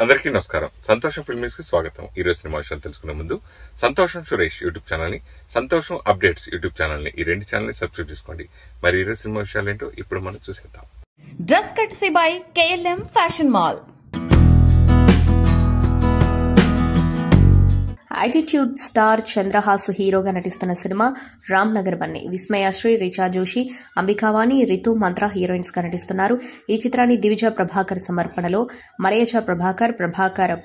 అందరికీ నమస్కారం. సంతోషం ఫిల్మ్స్ కి స్వాగతం. ఈ రోజు సినిమా విషయాలు తెలుసుకునే ముందు సంతోషం సురేష్ యూట్యూబ్ ఛానల్ ని, సంతోషం అప్డేట్స్ యూట్యూబ్ ఛానల్ ని, ఈ రెండు ఛానల్ ని సబ్స్క్రైబ్ చేసుకోండి. మరి ఈ రోజు సినిమా విషయాలు ఏంటో ఇప్పుడు మనం చూసేద్దాం. Dress కట్సీ by KLM fashion mall. Attitude star Chandrahas హీరోగా నటిస్తున్న సినిమా రామ్ నగర్ బన్నీ. విస్మయాశ్రీ, రిచా జోషి, అంబికావాణి, రితు మంత్ర హీరోయిన్స్ గా నటిస్తున్నారు. ఈ చిత్రాన్ని దివిజ ప్రభాకర్ సమర్పణలో మలయజ ప్రభాకర్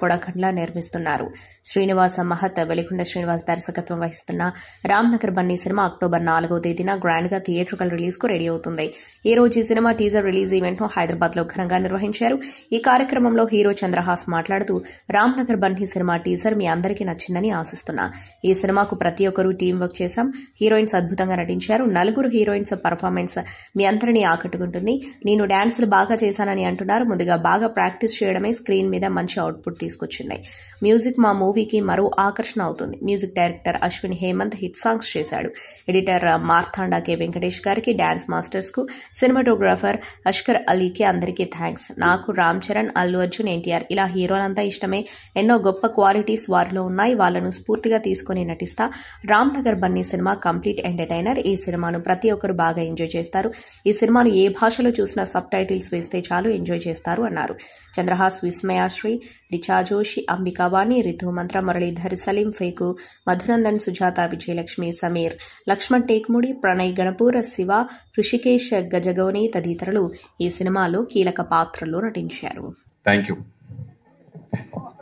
పొడకండ్ల నిర్మిస్తున్నారు. శ్రీనివాస మహత్, వెలిగొండ శ్రీనివాస్ దర్శకత్వం వహిస్తున్న రామ్ నగర్ బన్నీ సినిమా అక్టోబర్ 4వ తేదీన గ్రాండ్ గా థియేట్రికల్ రిలీజ్ కు రెడీ అవుతుంది. ఈ రోజు ఈ సినిమా టీజర్ రిలీజ్ ఈవెంట్ ను హైదరాబాద్ లో ఘనంగా నిర్వహించారు. ఈ కార్యక్రమంలో హీరో చంద్రహాస్ మాట్లాడుతూ, రామ్ నగర్ బన్నీ సినిమా టీజర్ మీ అందరికీ నచ్చిందని ఆశిస్తున్నా. ఈ సినిమాకు ప్రతి ఒక్కరూ టీం వర్క్ చేశాం. హీరోయిన్స్ అద్భుతంగా నటించారు. 4 హీరోయిన్స్ పర్ఫార్మెన్స్ మీ అందరినీ ఆకట్టుకుంటుంది. నేను డాన్సులు బాగా చేశానని అంటున్నారు. ముందుగా బాగా ప్రాక్టీస్ చేయడమే స్క్రీన్ మీద మంచి అవుట్పుట్ తీసుకొచ్చింది. మ్యూజిక్ మా మూవీకి మరో ఆకర్షణ అవుతుంది. Music director Ashwin Hemanth hit songs చేశాడు. ఎడిటర్ మార్తాండా కె వెంకటేష్ గారికి, డాన్స్ మాస్టర్స్ కు, సినిమాటోగ్రాఫర్ అష్కర్ అలీకి అందరికీ థ్యాంక్స్. నాకు రామ్ చరణ్, అల్లు అర్జున్, ఎన్టీఆర్ ఇలా హీరోలంతా ఇష్టమే. ఎన్నో గొప్ప క్వాలిటీస్ వారిలో ఉన్నాయి. వాళ్లను స్ఫూర్తిగా తీసుకుని నటిస్తా. Ram Nagar Bunny cinema complete entertainer. ఈ సినిమాను ప్రతి ఒక్కరు బాగా ఎంజాయ్ చేస్తారు. ఈ సినిమాను ఏ భాషలో చూసినా సబ్ టైటిల్స్ వేస్తే చాలు ఎంజాయ్ చేస్తారు అన్నారు. చంద్రహాస్, విస్మయాశ్రీ, రిచా జోషి, అంబికావాణి, రితు మంత్ర, మురళీధర్, సలీం ఫేకు, మధునందన్, సుజాత, విజయలక్ష్మి, సమీర్, లక్ష్మణ్ టేక్ముడి, ప్రణయ్ గణపూర్, శివ, ఋషికేష్ గజగౌని తదితరులు ఈ సినిమాలో కీలక పాత్రల్లో నటించారు. Thank you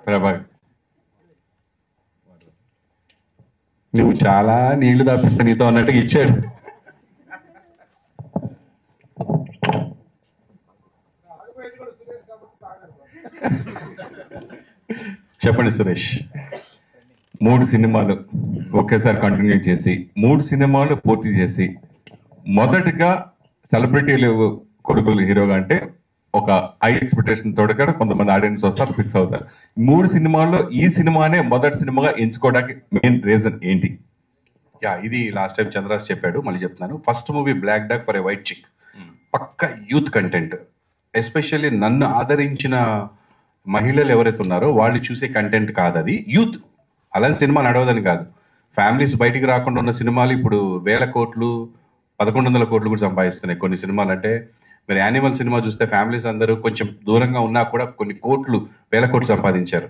Prabhakar. నువ్వు చాలా నీళ్లు దాపిస్తా నీతో అన్నట్టుగా ఇచ్చాడు. చెప్పండి సురేష్. 3 సినిమాలు ఒకేసారి కంటిన్యూ చేసి 3 సినిమాలు పూర్తి చేసి మొదటిగా సెలబ్రిటీలు కొడుకులు హీరోగా అంటే ఒక హై ఎక్స్పెక్టేషన్ తోడగా కొంతమంది ఆడియన్స్ వస్తారు, ఫిక్స్ అవుతారు. 3 సినిమాల్లో ఈ సినిమానే మొదటి సినిమాగా ఎంచుకోవడానికి మెయిన్ రీజన్ ఏంటి? ఇది లాస్ట్ టైం చంద్రరాజ్ చెప్పాడు, మళ్ళీ చెప్తున్నాను. First movie black dog for a white chick, పక్క యూత్ కంటెంట్. ఎస్పెషల్లీ నన్ను ఆదరించిన మహిళలు ఎవరైతే ఉన్నారో వాళ్ళు చూసే కంటెంట్ కాదు, అది యూత్. అలాంటి సినిమా నడవదని కాదు. ఫ్యామిలీస్ బయటికి రాకుండా ఉన్న సినిమాలు ఇప్పుడు 1000 కోట్లు 1100 కోట్లు కూడా సంపాదిస్తున్నాయి కొన్ని సినిమాలు. అంటే మీరు యానిమల్ సినిమా చూస్తే ఫ్యామిలీస్ అందరూ కొంచెం దూరంగా ఉన్నా కూడా కొన్ని కోట్లు 1000 కోట్లు సంపాదించారు.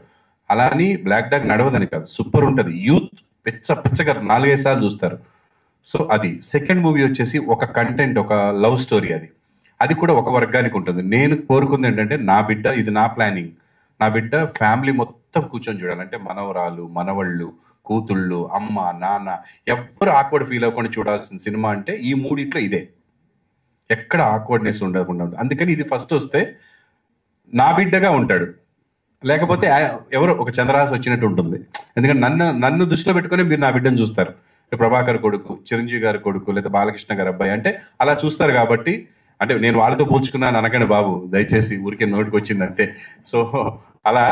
అలా అని బ్లాక్ డాగ్ నడవదని కాదు, సూపర్ ఉంటుంది. యూత్ పిచ్చగా 4-5 సార్లు చూస్తారు. సో అది. సెకండ్ మూవీ వచ్చేసి ఒక కంటెంట్, ఒక లవ్ స్టోరీ. అది కూడా ఒక వర్గానికి ఉంటుంది. నేను కోరుకుంది ఏంటంటే నా బిడ్డ, ఇది నా ప్లానింగ్, నా బిడ్డ ఫ్యామిలీ మొత్తం కూర్చొని చూడాలంటే మనవరాలు, మనవళ్ళు, కూతుళ్ళు, అమ్మ, నాన్న ఎవ్వరు ఆక్వర్డ్ ఫీల్ అవ్వకుండా చూడాల్సిన సినిమా అంటే ఈ మూడిట్లో ఇదే. ఎక్కడ ఆక్వర్డ్నెస్ ఉండకుండా ఉంటుంది. అందుకని ఇది ఫస్ట్ వస్తే నా బిడ్డగా ఉంటాడు, లేకపోతే ఎవరో ఒక చంద్రహాస్ వచ్చినట్టు ఉంటుంది. ఎందుకంటే నన్ను దృష్టిలో పెట్టుకుని మీరు నా బిడ్డను చూస్తారు. ప్రభాకర్ కొడుకు, చిరంజీవి గారి కొడుకు, లేదా బాలకృష్ణ గారి అబ్బాయి అంటే అలా చూస్తారు. కాబట్టి అంటే నేను వాళ్ళతో పోల్చుకున్నాను అనకండి బాబు, దయచేసి, ఊరికే నోటికి వచ్చింది అంతే. సో అలా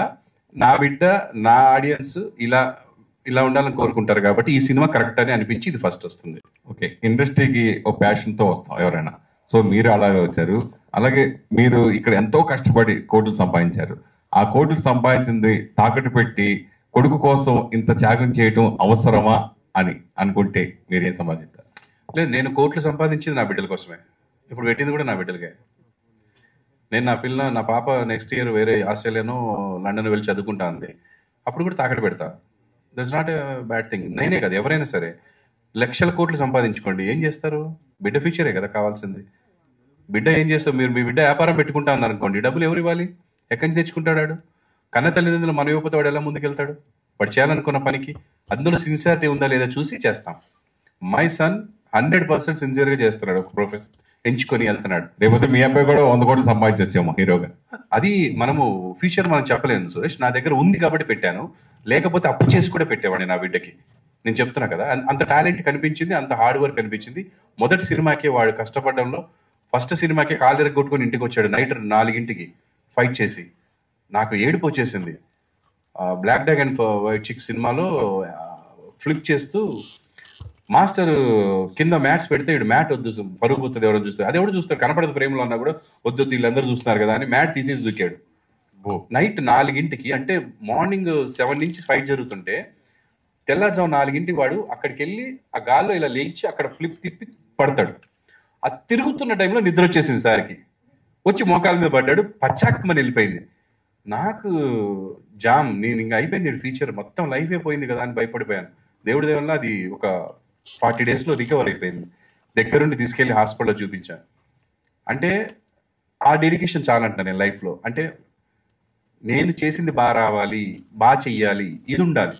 నా బిడ్డ, నా ఆడియన్స్ ఇలా ఉండాలని కోరుకుంటారు. కాబట్టి ఈ సినిమా కరెక్ట్ అని అనిపించి ఇది ఫస్ట్ వస్తుంది. ఓకే, ఇండస్ట్రీకి ఒక ప్యాషన్తో వస్తాం ఎవరైనా. సో మీరు అలాగే వచ్చారు. అలాగే మీరు ఇక్కడ ఎంతో కష్టపడి కోట్లు సంపాదించారు. ఆ కోట్లు సంపాదించింది తాకట్టు పెట్టి కొడుకు కోసం ఇంత త్యాగం చేయటం అవసరమా అని అనుకుంటే మీరేం సంపాదించారు? లేదు, నేను కోట్లు సంపాదించింది నా బిడ్డల కోసమే. ఇప్పుడు పెట్టింది కూడా నా బిడ్డలకే. నేను నా పాప నెక్స్ట్ ఇయర్ వేరే ఆస్ట్రేలియాను లండన్ వెళ్ళి చదువుకుంటా ఉంది. అప్పుడు కూడా తాకట్టు పెడతా. That's not a bad thing. నేనే కదా, ఎవరైనా సరే లక్షల కోట్లు సంపాదించుకోండి, ఏం చేస్తారు? బిడ్డ ఫ్యూచరే కదా కావాల్సింది. బిడ్డ ఏం చేస్తారు? మీరు మీ బిడ్డ వ్యాపారం పెట్టుకుంటా అన్నారు అనుకోండి, డబ్బులు ఎవరు ఇవ్వాలి? ఎక్కడి నుంచి తెచ్చుకుంటాడు? కన్న తల్లిదండ్రులు మన ఇవ్వకపోతే వాడు ఎలా ముందుకెళ్తాడు? వాడు చేయాలనుకున్న పనికి అందులో సిన్సియారిటీ ఉందా లేదా చూసి చేస్తాం. మై సన్ 100% సిన్సియర్గా చేస్తున్నాడు, ఒక ప్రొఫెషన్ ఎంచుకొని వెళ్తున్నాడు. లేకపోతే మీ అబ్బాయి కూడా 100 కోట్లు సంపాదించొచ్చేమో హీరోగా. అది మనము ఫ్యూచర్ మనం చెప్పలేదు సురేష్. నా దగ్గర ఉంది కాబట్టి పెట్టాను, లేకపోతే అప్పు చేసి కూడా పెట్టేవాడిని నా బిడ్డకి. నేను చెప్తున్నా కదా, అంత టాలెంట్ కనిపించింది, అంత హార్డ్ వర్క్ కనిపించింది. మొదటి సినిమాకే వాడు కష్టపడడంలో, ఫస్ట్ సినిమాకే కాలు కొట్టుకొని ఇంటికి వచ్చాడు నైట్ 4ంటికి ఫైట్ చేసి. నాకు ఏడుపు వచ్చేసింది. బ్లాక్ డాగ్ అండ్ వైట్ చిక్ సినిమాలో ఫ్లిప్ చేస్తూ మాస్టర్ కింద మ్యాట్స్ పెడితే ఇడు మ్యాట్ వద్దు, పరుగు పోతుంది, ఎవరైనా చూస్తారు, అది ఎవరు చూస్తారు, కనపడదు ఫ్రేమ్లో అన్నా కూడా వద్దు వీళ్ళందరూ చూస్తున్నారు కదా అని మ్యాట్ తీసేసి దూకాడు. నైట్ 4కి, అంటే మార్నింగ్ 7 నుంచి ఫైట్ జరుగుతుంటే తెల్లారుజాము 4కి వాడు అక్కడికి వెళ్ళి ఆ గాల్లో ఇలా లేచి అక్కడ ఫ్లిప్ తిప్పి పడతాడు. ఆ తిరుగుతున్న టైంలో నిద్ర వచ్చేసింది సార్కి, వచ్చి మోకాల మీద పడ్డాడు, పచ్చాకమని వెళ్ళిపోయింది. నాకు నేను ఇంకా అయిపోయింది ఫీచర్, మొత్తం లైఫ్ అయిపోయింది కదా అని భయపడిపోయాను. దేవుడి దేవుళ్ళ అది ఒక 40 daysలో రికవర్ అయిపోయింది. దగ్గరుండి తీసుకెళ్లి హాస్పిటల్లో చూపించాను. అంటే ఆ డెడికేషన్ చాలా అంట నేను లైఫ్లో. అంటే నేను చేసింది బాగా రావాలి, బాగా చెయ్యాలి, ఇది ఉండాలి.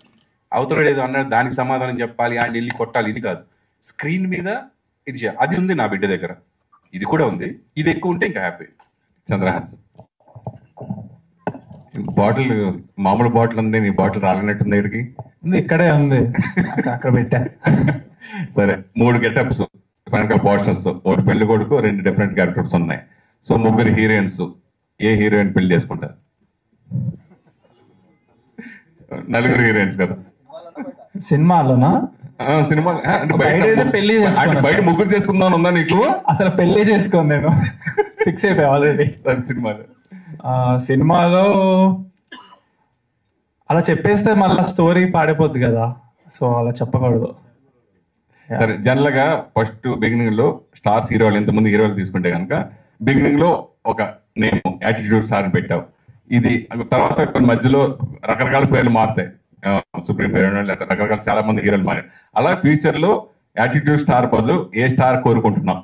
అవతల ఏదో అన్నాడు దానికి సమాధానం చెప్పాలి, ఆయన వెళ్ళి కొట్టాలి, ఇది కాదు. స్క్రీన్ మీద ఇది చేయాలి. అది ఉంది నా బిడ్డ దగ్గర, ఇది కూడా ఉంది. ఇది ఎక్కువ ఉంటే ఇంకా హ్యాపీ. చంద్రహాస్ బాటిల్, మామూలు బాటిల్ ఉంది, నీ బాటిల్ రాలినట్టుంది. ఇక్కడికి ఇక్కడే ఉంది, అక్కడ పెట్టా. సరే, 3 గెటప్స్, వెనక పోస్టర్స్, ఒకటి పెళ్లి కొడుకు, 2 డిఫరెంట్ క్యారెక్టర్స్ ఉన్నాయి. సో 3 హీరోయిన్స్, ఏ హీరోయిన్ పెళ్లి చేసుకుంటారు? 4 హీరోయిన్స్ కదా సినిమాలోనా? సినిమా పెళ్లి బయట 3 చేసుకుందాం ఉందా నీకు? అసలు పెళ్లి చేసుకోను, నేను ఫిక్స్ అయిపోయా ఆల్రెడీ. సినిమాలో అలా చెప్పేస్తే మళ్ళీ స్టోరీ పాడిపోద్ది కదా, సో అలా చెప్పకూడదు. సరే, జనరల్ గా ఫస్ట్ బిగినింగ్ లో స్టార్స్ హీరోలు, ఎంతమంది హీరోలు తీసుకుంటే కనుక బిగినింగ్ లో ఒక నేమ్ యాటిట్యూడ్ స్టార్ పెట్టావు. ఇది తర్వాత కొన్ని మధ్యలో రకరకాల పేర్లు మారుతాయి, సుప్రీం పేరు, రకరకాల చాలా మంది హీరోలు మారారు. అలా ఫ్యూచర్ లో యాటిట్యూడ్ స్టార్ బదులు ఏ స్టార్ కోరుకుంటున్నాం?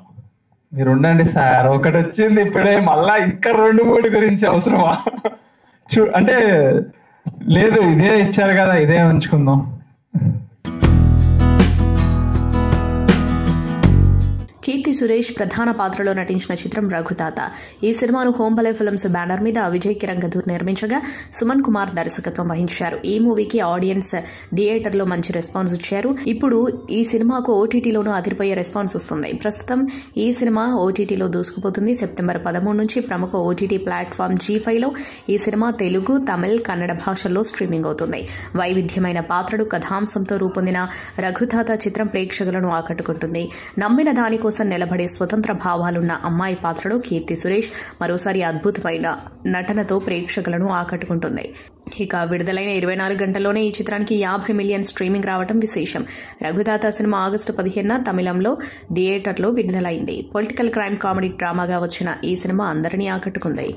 మీరు ఉండండి సార్, ఒకటి వచ్చింది ఇప్పుడే, మళ్ళా ఇంకా 2-3 గురించి అవసరమా? అంటే లేదు, ఇదే ఇచ్చారు కదా, ఇదే ఉంచుకుందాం. కీర్తి సురేష్ ప్రధాన పాత్రలో నటించిన చిత్రం రఘుతాత. ఈ సినిమాను హోంబలే ఫిల్మ్స్ బ్యానర్ మీద విజయ్ కిరణ్ గదూర్ నిర్మించగా సుమన్ కుమార్ దర్శకత్వం వహించారు. ఈ మూవీకి ఆడియన్స్ థియేటర్లో మంచి రెస్పాన్స్ ఇచ్చారు. ఇప్పుడు ఈ సినిమాకు ఓటీటీలోనూ అదిరిపోయే రెస్పాన్స్ వస్తుంది. ప్రస్తుతం ఈ సినిమా ఓటీటీలో దూసుకుపోతుంది. సెప్టెంబర్ 13 నుంచి ప్రముఖ ఓటీటీ ప్లాట్ఫామ్ G5లో ఈ సినిమా తెలుగు, తమిళ్, కన్నడ భాషల్లో స్ట్రీమింగ్ అవుతుంది. వైవిధ్యమైన పాత్రలు, కథాంశంతో రూపొందిన రఘుతాత చిత్రం ప్రేక్షకులను ఆకట్టుకుంటుంది. నమ్మిన దానికోసం నిలబడే స్వతంత్ర భావాలున్న అమ్మాయి పాత్రలో కీర్తి సురేష్ మరోసారి అద్భుతమైన నటనతో ప్రేక్షకులను ఆకట్టుకుంటుంది. ఇక విడుదలైన 24 గంటల్లోనే ఈ చిత్రానికి 50 మిలియన్ స్ట్రీమింగ్ రావడం విశేషం. రఘుతాత సినిమా ఆగస్టు 15న తమిళంలో థియేటర్లో విడుదలైంది. పొలిటికల్ క్రైమ్ కామెడీ డ్రామాగా వచ్చిన ఈ సినిమా అందరినీ ఆకట్టుకుంది.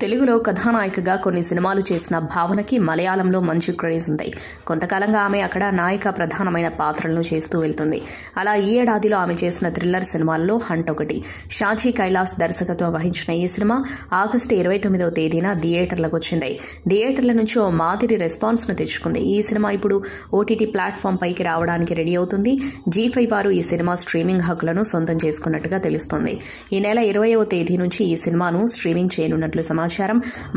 తెలుగులో కథానాయికగా కొన్ని సినిమాలు చేసిన భావనకి మలయాళంలో మంచి క్రేజ్ ఉంది. కొంతకాలంగా ఆమె అక్కడ నాయిక ప్రధానమైన పాత్రలను చేస్తూ వెళ్తుంది. అలా ఈ ఏడాదిలో ఆమె చేసిన థ్రిల్లర్ సినిమాల్లో హంట్ ఒకటి. షాజీ కైలాస్ దర్శకత్వం వహించిన ఈ సినిమా ఆగస్టు 29వ తేదీన థియేటర్లకు వచ్చింది. థియేటర్ల నుంచి ఓ మాదిరి రెస్పాన్స్ ను తెచ్చుకుంది. ఈ సినిమా ఇప్పుడు ఓటీటీ ప్లాట్ఫామ్ పైకి రావడానికి రెడీ అవుతుంది. G5 వారు ఈ సినిమా స్ట్రీమింగ్ హక్కులను సొంతం చేసుకున్నట్టుగా తెలుస్తోంది. ఈ నెల 20వ తేదీ నుంచి ఈ సినిమాను స్ట్రీమింగ్ చేయనున్నట్లు సమాచారం.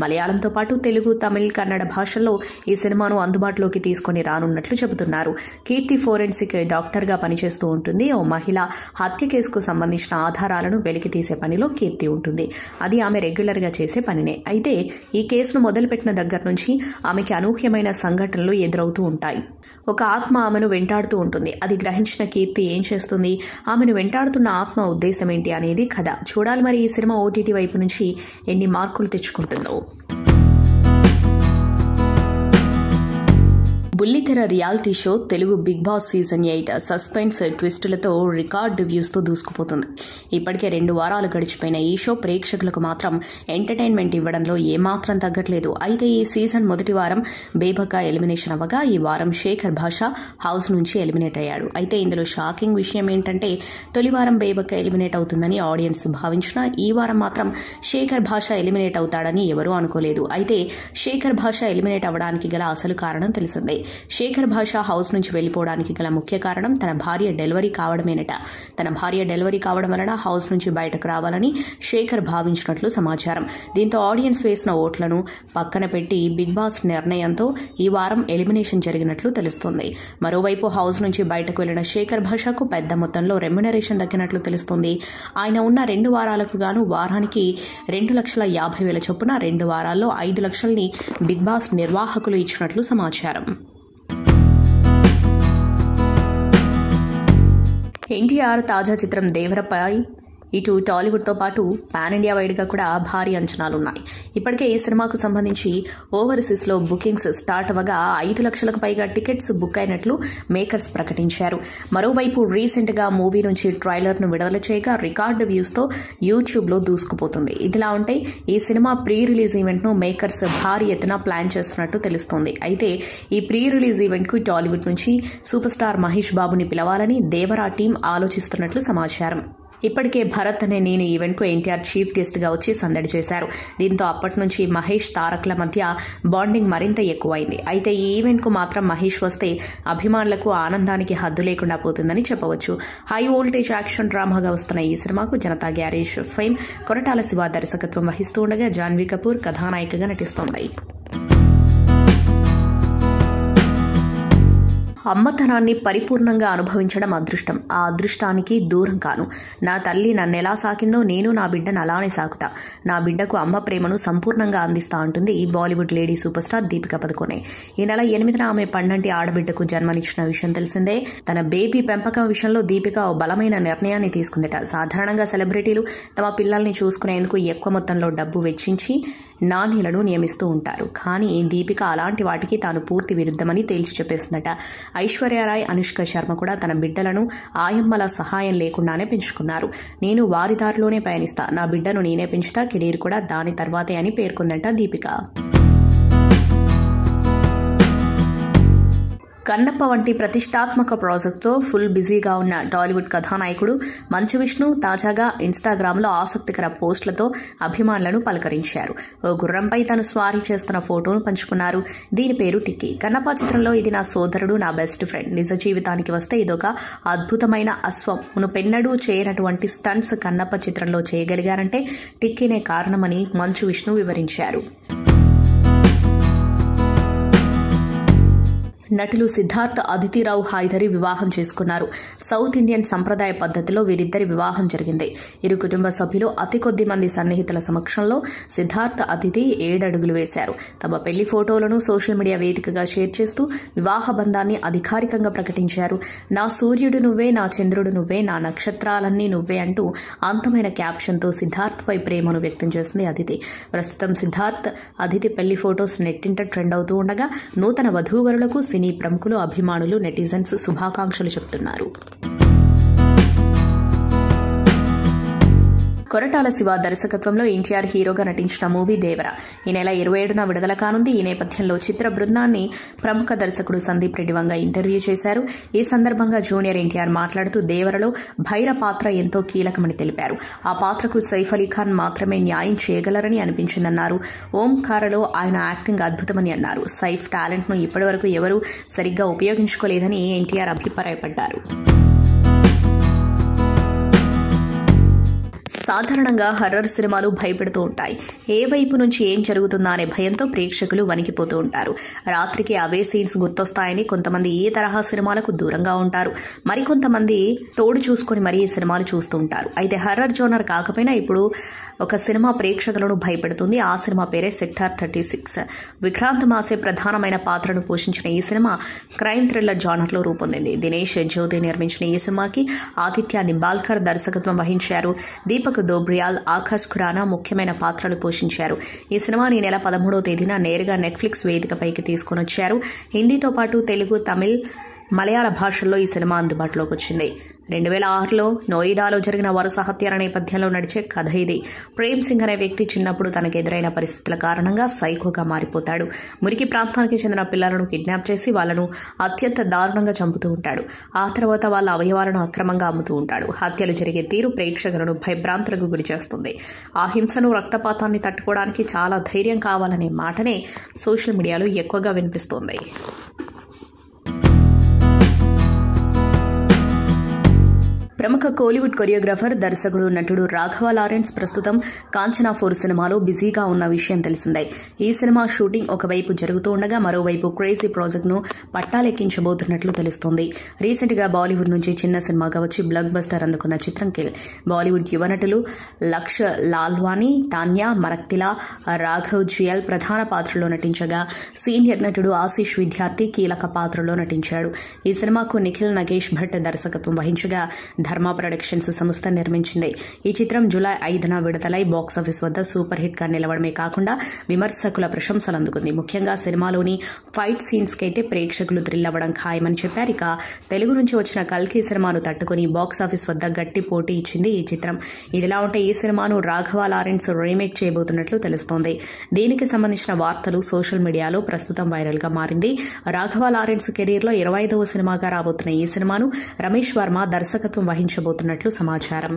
మలయాళంతో పాటు తెలుగు, తమిళ్, కన్నడ భాషల్లో ఈ సినిమాను అందుబాటులోకి తీసుకుని రానున్నట్లు చెబుతున్నారు. కీర్తి ఫోరెన్సిక్ డాక్టర్గా పనిచేస్తూ ఉంటుంది. ఓ మహిళ హత్య కేసుకు సంబంధించిన ఆధారాలను వెలికి తీసే పనిలో కీర్తి ఉంటుంది. అది ఆమె రెగ్యులర్గా చేసే పనినే. అయితే ఈ కేసును మొదలుపెట్టిన దగ్గర నుంచి ఆమెకి అనూహ్యమైన సంఘటనలు ఎదురవుతూ ఉంటాయి. ఒక ఆత్మ ఆమెను వెంటాడుతూ ఉంటుంది. అది గ్రహించిన కీర్తి ఏం చేస్తుంది, ఆమెను వెంటాడుతున్న ఆత్మ ఉద్దేశం ఏంటి అనేది కథ. చూడాలి మరి ఈ సినిమా ఓటీటీ వైపు నుంచి ఎన్ని మార్కులు తెచ్చుకుంటుందో. బుల్లితెర reality show Telugu Bigg Boss season 8 suspense ట్విస్టులతో రికార్డు వ్యూస్తో దూసుకుపోతుంది. ఇప్పటికే 2 వారాలు గడిచిపోయిన ఈ షో ప్రేక్షకులకు మాత్రం ఎంటర్టైన్మెంట్ ఇవ్వడంలో ఏమాత్రం తగ్గట్లేదు. అయితే ఈ సీజన్ మొదటి వారం బేబక్క ఎలిమినేషన్ అవ్వగా ఈ వారం శేఖర్ భాష హౌస్ నుంచి ఎలిమినేట్ అయ్యాడు. అయితే ఇందులో షాకింగ్ విషయం ఏంటంటే తొలి వారం బేబక్క ఎలిమినేట్ అవుతుందని ఆడియన్స్ భావించినా ఈ వారం మాత్రం శేఖర్ భాష ఎలిమినేట్ అవుతాడని ఎవరూ అనుకోలేదు. అయితే శేఖర్ భాష ఎలిమినేట్ అవ్వడానికి గల అసలు కారణం తెలిసిందే. శేఖర్ భాష హౌస్ నుంచి వెళ్లిపోవడానికి గల ముఖ్య కారణం తన భార్య డెలివరీ కావడమేనట. తన భార్య డెలివరీ కావడం వలన హౌస్ నుంచి బయటకు రావాలని శేఖర్ భావించినట్లు సమాచారం. దీంతో ఆడియన్స్ వేసిన ఓట్లను పక్కన పెట్టి బిగ్ బాస్ నిర్ణయంతో ఈ వారం ఎలిమినేషన్ జరిగినట్లు తెలుస్తోంది. మరోవైపు హౌస్ నుంచి బయటకు వెళ్లిన శేఖర్ భాషకు పెద్ద మొత్తంలో రెమ్యునరేషన్ దక్కినట్లు తెలుస్తోంది. ఆయన ఉన్న 2 వారాలకు గాను వారానికి 2,50,000 చొప్పున 2 వారాల్లో 5 లక్షల్ని బిగ్ బాస్ నిర్వాహకులు ఇచ్చినట్లు సమాచారం. ఎన్టీఆర్ తాజా చిత్రం దేవరపై ఇటు టాలీవుడ్తో పాటు పాన్ ఇండియా వైడ్గా కూడా భారీ అంచనాలున్నాయి. ఇప్పటికే ఈ సినిమాకు సంబంధించి ఓవర్సీస్లో బుకింగ్స్ స్టార్ట్ అవ్వగా 5 లక్షలకు పైగా టికెట్స్ బుక్ అయినట్లు మేకర్స్ ప్రకటించారు. మరోవైపు రీసెంట్గా మూవీ నుంచి ట్రైలర్ను విడుదల చేయగా రికార్డు వ్యూస్తో యూట్యూబ్లో దూసుకుపోతుంది. ఇదిలా ఉంటే ఈ సినిమా ప్రీ రిలీజ్ ఈవెంట్ను మేకర్స్ భారీ ఎత్తున ప్లాన్ చేస్తున్నట్టు తెలుస్తోంది. అయితే ఈ ప్రీ రిలీజ్ ఈవెంట్కు టాలీవుడ్ నుంచి సూపర్ స్టార్ మహేష్ బాబుని పిలవాలని దేవరా టీం ఆలోచిస్తున్నట్లు సమాచారం. ఇప్పటికే భరత్ అనే నేను ఈవెంట్కు ఎన్టీఆర్ చీఫ్ గెస్ట్గా వచ్చి సందడి చేశారు. దీంతో అప్పటి నుంచి మహేష్ తారక్ల మధ్య బాండింగ్ మరింత ఎక్కువైంది. అయితే ఈ ఈవెంట్కు మాత్రం మహేష్ వస్తే అభిమానులకు ఆనందానికి హద్దు లేకుండా పోతుందని చెప్పవచ్చు. హై వోల్టేజ్ యాక్షన్ డ్రామాగా వస్తున్న ఈ సినిమాకు జనతా గ్యారేజ్ ఫేమ్ కొరటాల శివ దర్శకత్వం వహిస్తూ ఉండగా జాన్వీ కపూర్ కథానాయికగా నటిస్తోంది. అమ్మతనాన్ని పరిపూర్ణంగా అనుభవించడం అదృష్టం. ఆ అదృష్టానికి దూరం కాను. నా తల్లి నన్నెలా సాకిందో నేను నా బిడ్డను అలానే సాకుతా. నా బిడ్డకు అమ్మ ప్రేమను సంపూర్ణంగా అందిస్తా అంటుంది Bollywood lady super star Deepika Padukone. ఈ నెల 8న ఆమె పండంటి ఆడబిడ్డకు జన్మనిచ్చిన విషయం తెలిసిందే. తన బేబీ పెంపకం విషయంలో దీపిక ఓ బలమైన నిర్ణయాన్ని తీసుకుందట. సాధారణంగా సెలబ్రిటీలు తమ పిల్లల్ని చూసుకునేందుకు ఎక్కువ మొత్తంలో డబ్బు వెచ్చించి నాణ్యులను నియమిస్తూ ఉంటారు. కానీ దీపిక అలాంటి వాటికి తాను పూర్తి విరుద్ధమని తేల్చి చెప్పేసిందట. ఐశ్వర్యరాయ్, అనుష్క శర్మ కూడా తన బిడ్డలను ఆయమ్మల సహాయం లేకుండానే పెంచుకున్నారు. నేను వారి దారిలోనే పయనిస్తా, నా బిడ్డను నేనే పెంచుతా, కెరీర్ కూడా దాని తర్వాతే అని పేర్కొందట దీపిక. కన్నప్ప వంటి ప్రతిష్టాత్మక ప్రాజెక్టుతో ఫుల్ బిజీగా ఉన్న టాలీవుడ్ కథానాయకుడు మంచు విష్ణు తాజాగా ఇన్స్టాగ్రామ్లో ఆసక్తికర పోస్టులతో అభిమానులను పలకరించారు. ఓ గుర్రంపై తను స్వారీ చేస్తున్న ఫోటోను పంచుకున్నారు. దీని పేరు టిక్కీ. కన్నప్ప చిత్రంలో ఇది నా సోదరుడు, నా బెస్ట్ ఫ్రెండ్. నిజ జీవితానికి వస్తే ఇదొక అద్భుతమైన అశ్వం. మునుపెన్నడూ చేయనటువంటి స్టంట్స్ కన్నప్ప చిత్రంలో చేయగలిగారంటే టిక్కీనే కారణమని మంచు విష్ణు వివరించారు. నటులు సిద్ధార్థ్, అదితిరావు హైదరి వివాహం చేసుకున్నారు. సౌత్ ఇండియన్ సంప్రదాయ పద్ధతిలో వీరిద్దరి వివాహం జరిగింది. ఇరు కుటుంబ సభ్యులు అతి కొద్ది మంది సన్నిహితుల సమక్షంలో సిద్ధార్థ్, అదితి 7 అడుగులు వేశారు. తమ పెళ్లి ఫోటోలను సోషల్ మీడియా వేదికగా షేర్ చేస్తూ వివాహ బంధాన్ని అధికారికంగా ప్రకటించారు. నా సూర్యుడు నువ్వే, నా చంద్రుడు నువ్వే, నా నక్షత్రాలన్నీ నువ్వే అంటూ అందమైన క్యాప్షన్తో సిద్ధార్థ్ పై ప్రేమను వ్యక్తం చేసింది అదితి. ప్రస్తుతం సిద్ధార్థ్, అదితి పెళ్లి ఫోటోస్ నెట్టింట ట్రెండ్ అవుతూ ఉండగా నూతన వధూవరులకు సినీ ప్రముఖులు, అభిమానులు, నెటిజన్స్ శుభాకాంక్షలు చెబుతున్నారు. కొరటాల శివ దర్శకత్వంలో ఎన్టీఆర్ హీరోగా నటించిన మూవీ దేవర ఈ నెల 27న విడుదల కానుంది. ఈ నేపథ్యంలో చిత్ర బృందాన్ని ప్రముఖ దర్శకుడు సందీప్ రెడ్డి వంగ ఇంటర్వ్యూ చేశారు. ఈ సందర్భంగా జూనియర్ ఎన్టీఆర్ మాట్లాడుతూ దేవరలో భైర పాత్ర ఎంతో కీలకమని తెలిపారు. ఆ పాత్రకు సైఫ్ అలీ ఖాన్ మాత్రమే న్యాయం చేయగలరని అనిపించిందన్నారు. ఓంకారలో ఆయన యాక్టింగ్ అద్భుతమని అన్నారు. సైఫ్ టాలెంట్ ను ఇప్పటివరకు ఎవరూ సరిగ్గా ఉపయోగించుకోలేదని ఎన్టీఆర్ అభిప్రాయపడ్డారు. సాధారణంగా హర్రర్ సినిమాలు భయపెడుతూ ఉంటాయి. ఏ వైపు నుంచి ఏం జరుగుతుందా అనే భయంతో ప్రేక్షకులు వణికిపోతూ ఉంటారు. రాత్రికి అవే సీన్స్ గుర్తొస్తాయని కొంతమంది ఈ తరహా సినిమాలకు దూరంగా ఉంటారు. మరికొంతమంది తోడు చూసుకుని మరీ ఈ సినిమాలు చూస్తూ ఉంటారు. అయితే హర్రర్ జోనర్ కాకపోయినా ఇప్పుడు ఒక సినిమా ప్రేక్షకులను భయపెడుతుంది. ఆ సినిమా పేరే సెక్టార్ 36. విక్రాంత్ మాసే ప్రధానమైన పాత్రను పోషించిన ఈ సినిమా క్రైమ్ థ్రిల్లర్ జానర్లో రూపొందింది. దినేష్ జ్యోతి నిర్మించిన ఈ సినిమాకి ఆదిత్య నింబాల్కర్ దర్శకత్వం వహించారు. దీపక్ దోబ్రియాల్, ఆకాష్ ఖురానా ముఖ్యమైన పాత్రలు పోషించారు. ఈ సినిమాని నెల 13వ తేదీన నేరుగా నెట్ఫ్లిక్స్ వేదికపైకి తీసుకొనొచ్చారు. హిందీతో పాటు తెలుగు, తమిళ్, మలయాళ భాషల్లో ఈ సినిమా అందుబాటులోకి వచ్చింది. 2006లో నోయిడాలో జరిగిన వరుస హత్యల నేపథ్యంలో నడిచే కథ ఇది. ప్రేమ్ సింగ్ అనే వ్యక్తి చిన్నప్పుడు తనకు ఎదురైన పరిస్థితుల కారణంగా సైకోగా మారిపోతాడు. మురికి ప్రాంతానికి చెందిన పిల్లలను కిడ్నాప్ చేసి వాళ్లను అత్యంత దారుణంగా చంపుతూ ఉంటాడు. ఆ తర్వాత వాళ్ళ అవయవాలను అక్రమంగా అమ్ముతూ ఉంటాడు. హత్యలు జరిగే తీరు ప్రేక్షకులను భయభ్రాంతులకు గురిచేస్తుంది. ఆ హింసను, రక్తపాతాన్ని తట్టుకోవడానికి చాలా ధైర్యం కావాలనే మాటనే సోషల్ మీడియాలో ఎక్కువగా వినిపిస్తోంది. ప్రముఖ కోలీవుడ్ కొరియోగ్రాఫర్, దర్శకుడు, నటుడు రాఘవ లారెన్స్ ప్రస్తుతం కాంచనా 4 సినిమాలో బిజీగా ఉన్న విషయం తెలిసిందే. ఈ సినిమా షూటింగ్ ఒకవైపు జరుగుతూ ఉండగా మరోవైపు క్రేజీ ప్రాజెక్టును పట్టాలెక్కించబోతున్నట్లు తెలుస్తోంది. రీసెంట్ గా బాలీవుడ్ నుంచి చిన్న సినిమాగా వచ్చి బ్లాక్ బస్టర్ అందుకున్న చిత్రం కిల్. బాలీవుడ్ యువ నటులు లక్ష్ లాల్వానీ, తాన్యా మరక్తిలా, రాఘవ్ జియల్ ప్రధాన పాత్రలో నటించగా సీనియర్ నటుడు ఆశీష్ విద్యార్థి కీలక పాత్రలో నటించాడు. ఈ సినిమాకు నిఖిల్ నగేష్ భట్ దర్శకత్వం వహించగా ధర్మా ప్రొడక్షన్స్ సంస్థ నిర్మించింది. ఈ చిత్రం జూలై 5న విడుదలై బాక్సాఫీస్ వద్ద సూపర్ హిట్ గా నిలవడమే కాకుండా విమర్శకుల ప్రశంసలు అందుకుంది. ముఖ్యంగా సినిమాలోని ఫైట్ సీన్స్ కైతే ప్రేక్షకులు థ్రిల్ అవ్వడం ఖాయమని చెప్పారు. ఇక తెలుగు నుంచి వచ్చిన కల్కి సినిమాను తట్టుకుని బాక్సాఫీస్ వద్ద గట్టి పోటీ ఇచ్చింది ఈ చిత్రం. ఇదిలా ఉంటే ఈ సినిమాను రాఘవ లారెన్స్ రీమేక్ చేయబోతున్నట్లు తెలుస్తోంది. దీనికి సంబంధించిన వార్తలు సోషల్ మీడియాలో ప్రస్తుతం వైరల్ గా మారింది. రాఘవ లారెన్స్ కెరీర్ లో 25వ సినిమాగా రాబోతున్న ఈ సినిమాను రమేష్ వర్మ దర్శకత్వం వహించబోతున్నట్లు సమాచారం.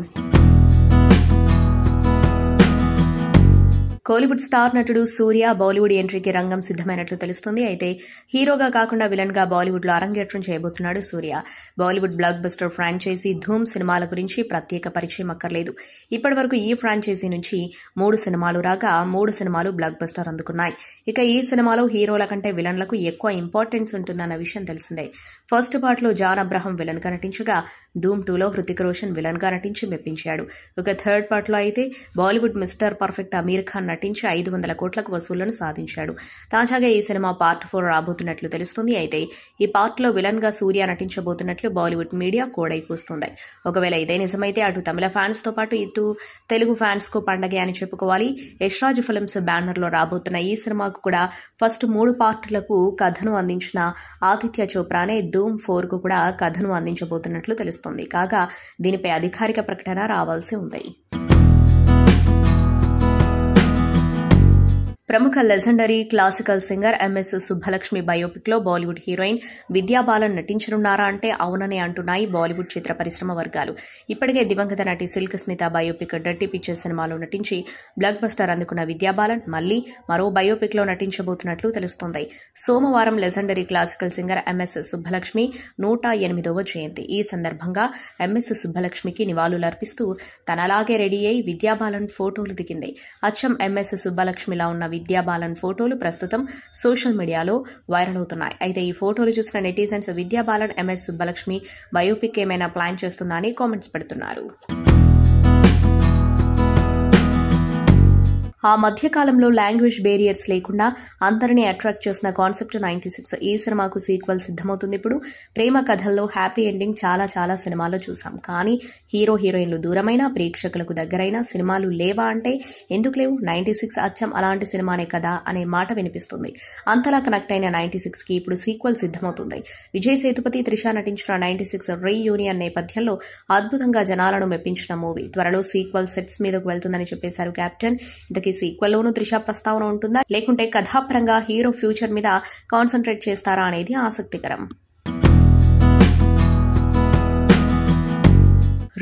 కోలీవుడ్ స్టార్ నటుడు సూర్య బాలీవుడ్ ఎంట్రీకి రంగం సిద్దమైనట్లు తెలుస్తుంది. అయితే హీరోగా కాకుండా విలన్ గా బాలీవుడ్ లో అరంగేట్రం చేయబోతున్నాడు సూర్య. బాలీవుడ్ బ్లాక్ బస్టర్ ఫ్రాంచైజీ ధూమ్ సినిమాల గురించి ప్రత్యేక పరిచయం అక్కర్లేదు. ఇప్పటివరకు ఈ ఫ్రాంచైజీ నుంచి 3 సినిమాలు రాగా 3 సినిమాలు బ్లాక్ బస్టర్ అందుకున్నాయి. ఇక ఈ సినిమాలో హీరోల కంటే విలన్లకు ఎక్కువ ఇంపార్టెన్స్ ఉంటుందన్న విషయం తెలిసిందే. ఫస్ట్ పార్ట్ లో జాన్ అబ్రహం విలన్ గా నటించగా ధూమ్ 2లో హృతిక్ రోషన్ విలన్ గా నటించి మెప్పించాడు. ఇక థర్డ్ పార్ట్ లో అయితే బాలీవుడ్ మిస్టర్ పర్ఫెక్ట్ అమీర్ ఖాన్ నటించి 500 కోట్లకు వసూళ్లను సాధించాడు. తాజాగా ఈ సినిమా పార్ట్ 4 రాబోతున్నట్లు తెలుస్తుంది. అయితే ఈ పార్ట్ లో విలన్ గా సూర్య నటించబోతున్నట్లు బాలీవుడ్ మీడియా కోడైకూస్తుంది. ఒకవేళ ఇదే నిజమైతే అటు తమిళ ఫ్యాన్స్ తో పాటు ఇటు తెలుగు ఫ్యాన్స్ కు పండగే అని చెప్పుకోవాలి. యశ్రాజ్ ఫిల్మ్స్ బ్యానర్ లో రాబోతున్న ఈ సినిమాకు కూడా ఫస్ట్ 3 పార్టులకు కథను అందించిన ఆదిత్య చోప్రానే ధూమ్ 4 కు కూడా కథను అందించబోతున్నట్లు తెలుస్తోంది. కాగా దీనిపై అధికారిక ప్రకటన రావాల్సి ఉంది. ప్రముఖ legendary classical singer MS Subbalakshmi biopic లో బాలీవుడ్ హీరోయిన్ విద్యా బాలన్ నటించనున్నారా అంటే అవునని అంటున్నాయి బాలీవుడ్ చిత్ర పరిశ్రమ వర్గాలు. ఇప్పటికే దివంగత నటి Silk Smitha biopic dirty picture సినిమాలో నటించి బ్లాక్ బస్టర్ అందుకున్న విద్యా బాలన్ మళ్లీ మరో బయోపిక్ లో నటించబోతున్నట్లు తెలుస్తోంది. సోమవారం legendary classical singer MS Subbalakshmi 108వ జయంతి. ఈ సందర్భంగా ఎంఎస్ సుబ్బలక్ష్మికి నివాళులర్పిస్తూ తనలాగే రెడీ అయి విద్యా బాలన్ ఫోటోలు దిగింది. అచ్చం ఎంఎస్ సుబ్బలక్ష్మిలా ఉన్న విద్యా బాలన్ ఫోటోలు ప్రస్తుతం సోషల్ మీడియాలో వైరల్ అవుతున్నాయి. అయితే ఈ ఫోటోలు చూసిన నెటిజన్స్ విద్యా బాలన్ ఎంఎస్ సుబ్బలక్ష్మి బయోపిక్ ఏమైనా ప్లాన్ చేస్తుందా అని కామెంట్స్ పెడుతున్నారు. ఆ మధ్యకాలంలో లాంగ్వేజ్ బేరియర్స్ లేకుండా అందరినీ అట్రాక్ట్ చేసిన కాన్సెప్ట్ 96. ఈ సినిమాకు సీక్వెల్ సిద్దమవుతుంది. ఇప్పుడు ప్రేమ కథల్లో హ్యాపీ ఎండింగ్ చాలా సినిమాల్లో చూసాం. కానీ హీరో హీరోయిన్లు దూరమైన ప్రేక్షకులకు దగ్గరైన సినిమాలు లేవా అంటే ఎందుకు లేవు? 96 అచ్చం అలాంటి సినిమానే కదా అనే మాట వినిపిస్తుంది. అంతలా కనెక్ట్ అయిన 96 కి ఇప్పుడు సీక్వెల్ సిద్దమవుతుంది. విజయ్ సేతుపతి, త్రిష నటించిన 96 రీయూనియన్ నేపథ్యంలో అద్భుతంగా జనాలను మెప్పించిన మూవీ. త్వరలో సీక్వెల్ సెట్స్ మీదకు వెళ్తుందని చెప్పేశారు కెప్టెన్. ఇంతకీ సీక్వెల్లోనూ త్రిష ప్రస్తావన ఉంటుందా లేకుంటే కథాపరంగా హీరో ఫ్యూచర్ మీద కాన్సన్ట్రేట్ చేస్తారా అనేది ఆసక్తికరం.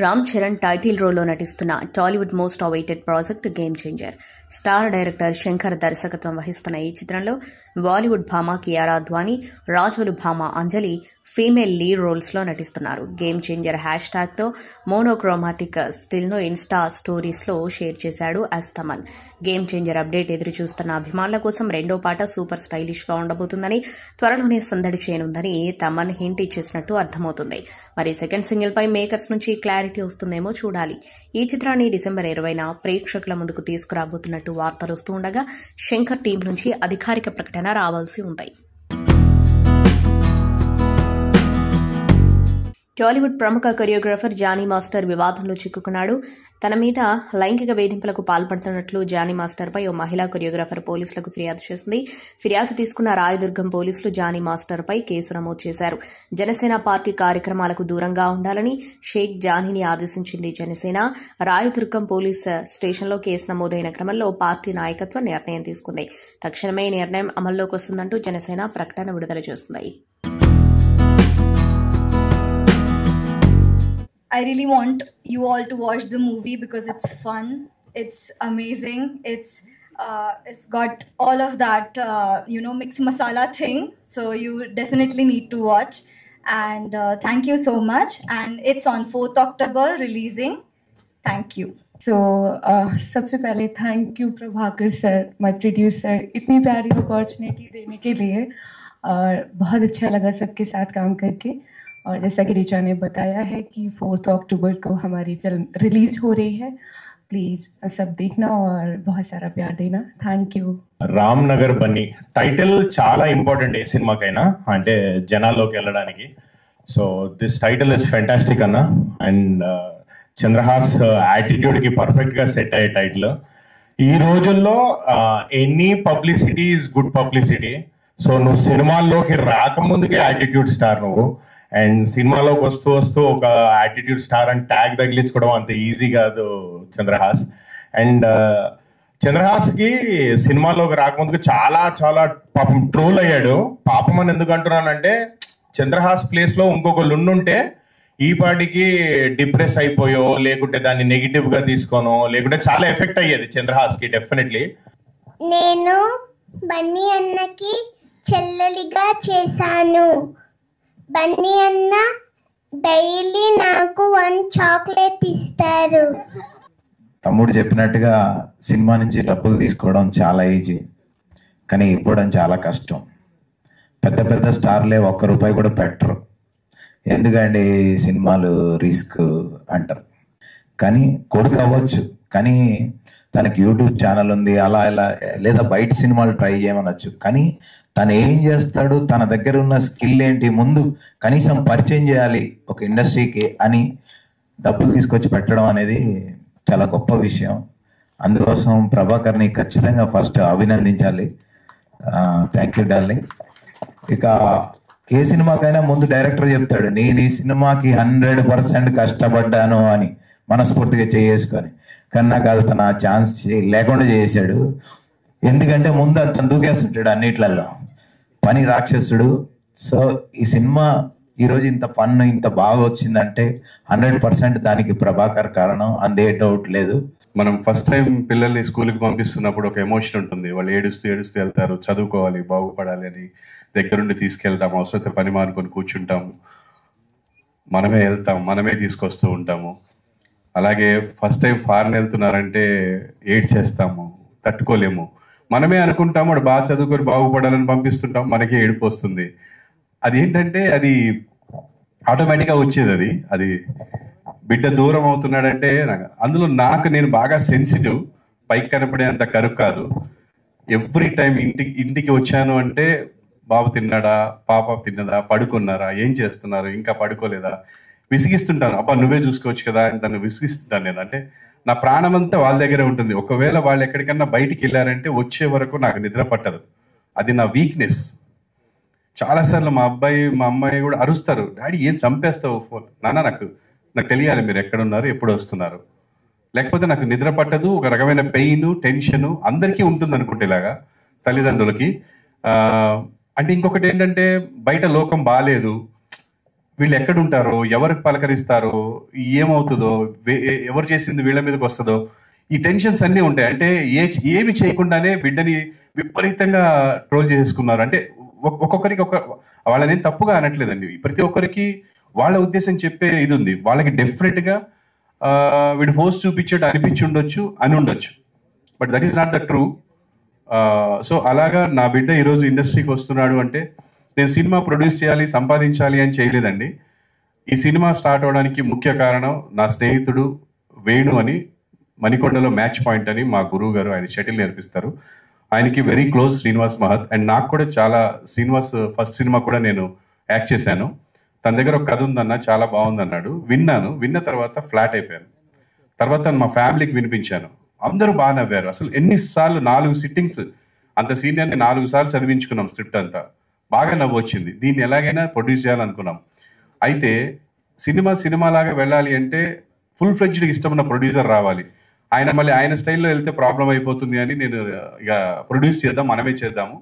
రామ్ చరణ్ టైటిల్ రోల్లో నటిస్తున్న Tollywood most awaited project game changer. Star director Shankar దర్శకత్వం వహిస్తున్న ఈ చిత్రంలో బాలీవుడ్ భామ కియారా అద్వానీ, రాజోలు భామ అంజలి ఫీమేల్ లీడ్ రోల్స్ లో నటిస్తున్నారు. గేమ్ చేంజర్ హ్యాష్ ట్యాగ్ తో మోనోక్రోమాటిక్ స్టిల్ ను ఇన్స్టా స్టోరీస్ లో షేర్ చేశాడు తమన్. గేమ్ చేంజర్ అప్డేట్ ఎదురు చూస్తున్న అభిమానుల కోసం రెండో పాట సూపర్ స్టైలిష్ గా ఉండబోతుందని, త్వరలోనే సందడి చేయనుందని తమన్ హింట్ ఇచ్చేసినట్టు అర్థమవుతుంది. మరి సెకండ్ సింగిల్ పై మేకర్స్ నుంచి క్లారిటీ వస్తుందేమో చూడాలి. ఈ చిత్రాన్ని డిసెంబర్ 20న ప్రేక్షకుల ముందుకు తీసుకురాబోతున్నట్టు వార్తలు వస్తూ ఉండగా శంకర్ టీం నుంచి అధికారిక ప్రకటన రావాల్సి ఉంది. టాలీవుడ్ ప్రముఖ కొరియోగ్రాఫర్ జానీ మాస్టర్ వివాదంలో చిక్కుకున్నాడు. తన మీద లైంగిక వేధింపులకు పాల్పడుతున్నట్లు జానీ మాస్టర్పై ఓ మహిళా కొరియోగ్రాఫర్ పోలీసులకు ఫిర్యాదు చేసింది. ఫిర్యాదు తీసుకున్న రాయదుర్గం పోలీసులు జానీ మాస్టర్పై కేసు నమోదు చేశారు. జనసేన పార్టీ కార్యక్రమాలకు దూరంగా ఉండాలని షేక్ జానీని ఆదేశించింది జనసేన. రాయదుర్గం పోలీస్ స్టేషన్లో కేసు నమోదైన క్రమంలో పార్టీ నాయకత్వం నిర్ణయం తీసుకుంది. తక్షణమే ఈ నిర్ణయం అమల్లోకి వస్తుందంటూ జనసేన ప్రకటన విడుదల చేస్తుంది. I really want you all to watch the movie because it's fun, it's amazing, it's got all of that mixed masala thing, so you definitely need to watch. And thank you so much. And it's on 4th October releasing. Thank you. So सबसे पहले thank you Prabhakar sir, my producer, इतनी प्यारी opportunity देने के लिए, और बहुत अच्छा लगा सबके साथ काम करके. और जैसा कि ऋचा ने बताया है कि 4th अक्टूबर को हमारी फिल्म रिलीज हो रही है. प्लीज सब देखना और बहुत सारा प्यार देना. Thank you. Ram Nagar Bunny title చాలా ఇంపార్టెంట్ ఏ సినిమాకైనా, అంటే జనాల్లోకి వెళ్ళడానికి. So this title is fantastic అన్న. అండ్ చంద్రహాస్ యాటిట్యూడ్కి పర్ఫెక్ట్గా సెట్ అయ్యే టైటిల్. ఈ రోజుల్లో any publicity is good publicity. So నువ్వు సినిమాల్లోకి రాకముందుకే యాటిట్యూడ్ స్టార్ నువ్వు, అండ్ సినిమాలోకి వస్తూ వస్తూ ఒక యాటిట్యూడ్ స్టార్ అని ట్యాగ్ తగిలించుకోవడం అంత ఈజీ కాదు చంద్రహాస్. అండ్ చంద్రహాస్కి సినిమాలోకి రాకముందుకు చాలా చాలా పాపం ట్రోల్ అయ్యాడు. పాపం అని ఎందుకు అంటున్నానంటే, చంద్రహాస్ ప్లేస్లో ఇంకొకళ్ళు ఉండుంటే ఈ పాటికి డిప్రెస్ అయిపోయో, లేకుంటే దాన్ని నెగిటివ్గా తీసుకోనో, లేకుంటే చాలా ఎఫెక్ట్ అయ్యేది చంద్రహాస్కి డెఫినెట్లీ. నేను బన్నీ అన్నకి చెల్లెలిగా చేశాను. బన్నీ అన్న డైలీ నాకు 1 చాక్లెట్ ఇస్తారు. తమ్ముడు చెప్పినట్టుగా సినిమా నుంచి డబ్బులు తీసుకోవడం చాలా ఈజీ, కానీ ఇవ్వడం చాలా కష్టం. పెద్ద పెద్ద స్టార్లే ₹1 కూడా పెట్టరు. ఎందుకండి సినిమాలు రిస్క్ అంటారు. కానీ కొడుకు అవ్వచ్చు, కానీ తనకి యూట్యూబ్ ఛానల్ ఉంది, అలా ఇలా, లేదా బయట సినిమాలు ట్రై చేయమనొచ్చు. కానీ తను ఏం చేస్తాడు, తన దగ్గర ఉన్న స్కిల్ ఏంటి, ముందు కనీసం పరిచయం చేయాలి ఒక ఇండస్ట్రీకి అని డబ్బులు తీసుకొచ్చి పెట్టడం అనేది చాలా గొప్ప విషయం. అందుకోసం ప్రభాకర్ని ఖచ్చితంగా ఫస్ట్ అభినందించాలి. Thank you darling. ఇక ఏ సినిమాకైనా ముందు డైరెక్టర్ చెప్తాడు, నేను ఈ సినిమాకి 100% కష్టపడ్డాను అని మనస్ఫూర్తిగా చేసుకొని. కానీ నాకు అది తన ఛాన్స్ లేకుండా చేశాడు. ఎందుకంటే ముందు అతను దూకేస్తుంటాడు అన్నిట్లలో, పని రాక్షసుడు. సో ఈ సినిమా ఈరోజు ఇంత ఫన్, ఇంత బాగా వచ్చిందంటే 100% దానికి ప్రభాకర్ కారణం, అందే డౌట్ లేదు. మనం ఫస్ట్ టైం పిల్లల్ని స్కూల్కి పంపిస్తున్నప్పుడు ఒక ఎమోషన్ ఉంటుంది. వాళ్ళు ఏడుస్తూ వెళ్తారు, చదువుకోవాలి, బాగుపడాలి అని దగ్గరుండి తీసుకెళ్తాము. అవసరమైతే పని మానుకొని కూర్చుంటాము, మనమే వెళ్తాం, మనమే తీసుకొస్తూ ఉంటాము. అలాగే ఫస్ట్ టైం ఫారెన్ వెళ్తున్నారంటే ఏడ్చేస్తాము, తట్టుకోలేము. మనమే అనుకుంటాము వాడు బాగా చదువుకొని బాగుపడాలని పంపిస్తుంటాం, మనకే ఏడుపు వస్తుంది. అదేంటంటే అది ఆటోమేటిక్గా వచ్చేది. అది బిడ్డ దూరం అవుతున్నాడంటే అందులో నేను బాగా సెన్సిటివ్, పైకి కనపడే అంత కరుకు కాదు. ఎవ్రీ టైం ఇంటికి వచ్చాను అంటే బాబు తిన్నాడా, పాప తిన్నదా, పడుకున్నారా, ఏం చేస్తున్నారు, ఇంకా పడుకోలేదా, విసిగిస్తుంటాను. అబ్బా నువ్వే చూసుకోవచ్చు కదా అని తను విసిగిస్తుంటాను నేను. అంటే నా ప్రాణం అంతా వాళ్ళ దగ్గరే ఉంటుంది. ఒకవేళ వాళ్ళు ఎక్కడికన్నా బయటికి వెళ్ళారంటే వచ్చే వరకు నాకు నిద్ర పట్టదు. అది నా వీక్నెస్. చాలాసార్లు మా అమ్మాయి కూడా అరుస్తారు, డాడీ ఏం చంపేస్తావు ఫోన్, నాన్న నాకు తెలియాలి మీరు ఎక్కడున్నారు, ఎప్పుడు వస్తున్నారు, లేకపోతే నాకు నిద్ర పట్టదు. ఒక రకమైన పెయిన్, టెన్షన్ అందరికీ ఉంటుంది అనుకుంటే ఇలాగా తల్లిదండ్రులకి. అంటే ఇంకొకటి ఏంటంటే బయట లోకం బాగాలేదు, వీళ్ళు ఎక్కడుంటారో, ఎవరికి పలకరిస్తారో, ఏమవుతుందో, ఎవరు చేసింది వీళ్ళ మీదకి వస్తుందో, ఈ టెన్షన్స్ అన్నీ ఉంటాయి. అంటే ఏమి చేయకుండానే బిడ్డని విపరీతంగా ట్రోల్ చేసుకున్నారు. అంటే ఒక్కొక్కరికి వాళ్ళని తప్పుగా అనట్లేదండి, ప్రతి ఒక్కరికి వాళ్ళ ఉద్దేశం చెప్పే ఇది ఉంది. వాళ్ళకి డెఫినెట్గా వీడు ఫోర్స్ చూపించాడు అనిపించి ఉండొచ్చు, అని ఉండొచ్చు, but that is not the true. So అలాగా నా బిడ్డ ఈరోజు ఇండస్ట్రీకి వస్తున్నాడు అంటే నేను సినిమా ప్రొడ్యూస్ చేయాలి, సంపాదించాలి అని చేయలేదండి. ఈ సినిమా స్టార్ట్ అవడానికి ముఖ్య కారణం నా స్నేహితుడు వేణు అని, మణికొండలో మ్యాచ్ పాయింట్ అని మా గురువు గారు, ఆయన షటిల్ నేర్పిస్తారు. ఆయనకి వెరీ క్లోజ్ శ్రీనివాస్ మహత్. అండ్ నాకు కూడా చాలా, శ్రీనివాస్ ఫస్ట్ సినిమా కూడా నేను యాక్ట్ చేశాను. తన దగ్గర ఒక కథ ఉందన్న, చాలా బాగుంది అన్నాడు. విన్న తర్వాత ఫ్లాట్ అయిపోయాను. తర్వాత మా ఫ్యామిలీకి వినిపించాను, అందరూ బాగా నవ్వారు. అసలు ఎన్నిసార్లు 4 సిట్టింగ్స్, అంత సీనియర్ని 4 సార్లు చదివించుకున్నాం స్క్రిప్ట్ అంతా, బాగా నవ్వు వచ్చింది. దీన్ని ఎలాగైనా ప్రొడ్యూస్ చేయాలనుకున్నాం. అయితే సినిమాలాగా వెళ్ళాలి అంటే ఫుల్ ఫ్లెడ్జ్డ్గా ఇష్టమున్న ప్రొడ్యూసర్ రావాలి. మళ్ళీ ఆయన స్టైల్లో వెళ్తే ప్రాబ్లం అయిపోతుంది అని నేను ఇక ప్రొడ్యూస్ చేద్దాం, మనమే చేద్దాము.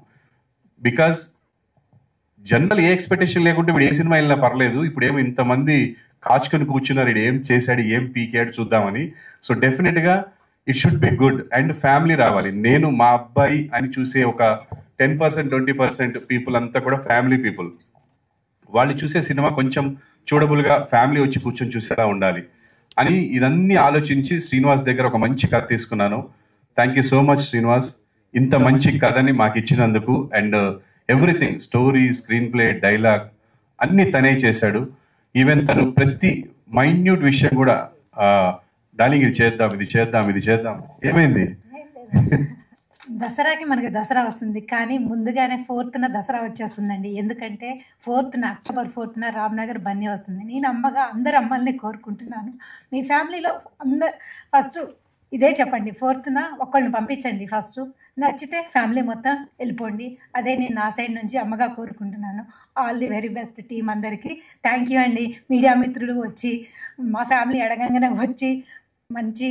బికాజ్ జనరల్ ఏ ఎక్స్పెక్టేషన్ లేకుంటే వీడు ఏ సినిమా వెళ్ళినా పర్లేదు, ఇప్పుడు ఏమో ఇంతమంది కాచుకొని కూర్చున్నారు, వీడు ఏం చేశాడు, ఏం పీకాడు చూద్దామని. సో డెఫినెట్గా it should be good and family రావాలి. నేను మా అబ్బాయి అని చూసే ఒక 10% 20% పీపుల్ అంతా కూడా ఫ్యామిలీ పీపుల్. వాళ్ళు చూసే సినిమా కొంచెం చూడబుల్గా ఫ్యామిలీ వచ్చి కూర్చొని చూసేలా ఉండాలి అని ఇదన్నీ ఆలోచించి శ్రీనివాస్ దగ్గర ఒక మంచి కథ తీసుకున్నాను. Thank you so much Srinivas, ఇంత మంచి కథని మాకు ఇచ్చినందుకు. And everything, story, screen play, dialogue అన్నీ తనే చేశాడు. ఈవెన్ తను ప్రతి మైన్యూట్ విషయం కూడా డార్లింగ్ ఇది చేద్దాం, ఇది చేద్దాం, ఇది చేద్దాం, ఏమైంది దసరాకి మనకి దసరా వస్తుంది, కానీ ముందుగానే 4th దసరా వచ్చేస్తుందండి. ఎందుకంటే అక్టోబర్ 4th రామ్నగర్ బన్నీ వస్తుంది. నేను అమ్మగా అందరు అమ్మల్ని కోరుకుంటున్నాను, మీ ఫ్యామిలీలో ఫస్ట్ ఇదే చెప్పండి, 4th ఒక్కళ్ళని పంపించండి. ఫస్ట్ నచ్చితే ఫ్యామిలీ మొత్తం వెళ్ళిపోండి. అదే నేను నా సైడ్ నుంచి అమ్మగా కోరుకుంటున్నాను. All the very best team అందరికీ. థ్యాంక్ యూ అండి. మీడియా మిత్రులు వచ్చి మా ఫ్యామిలీ అడగంగానే వచ్చి మంచి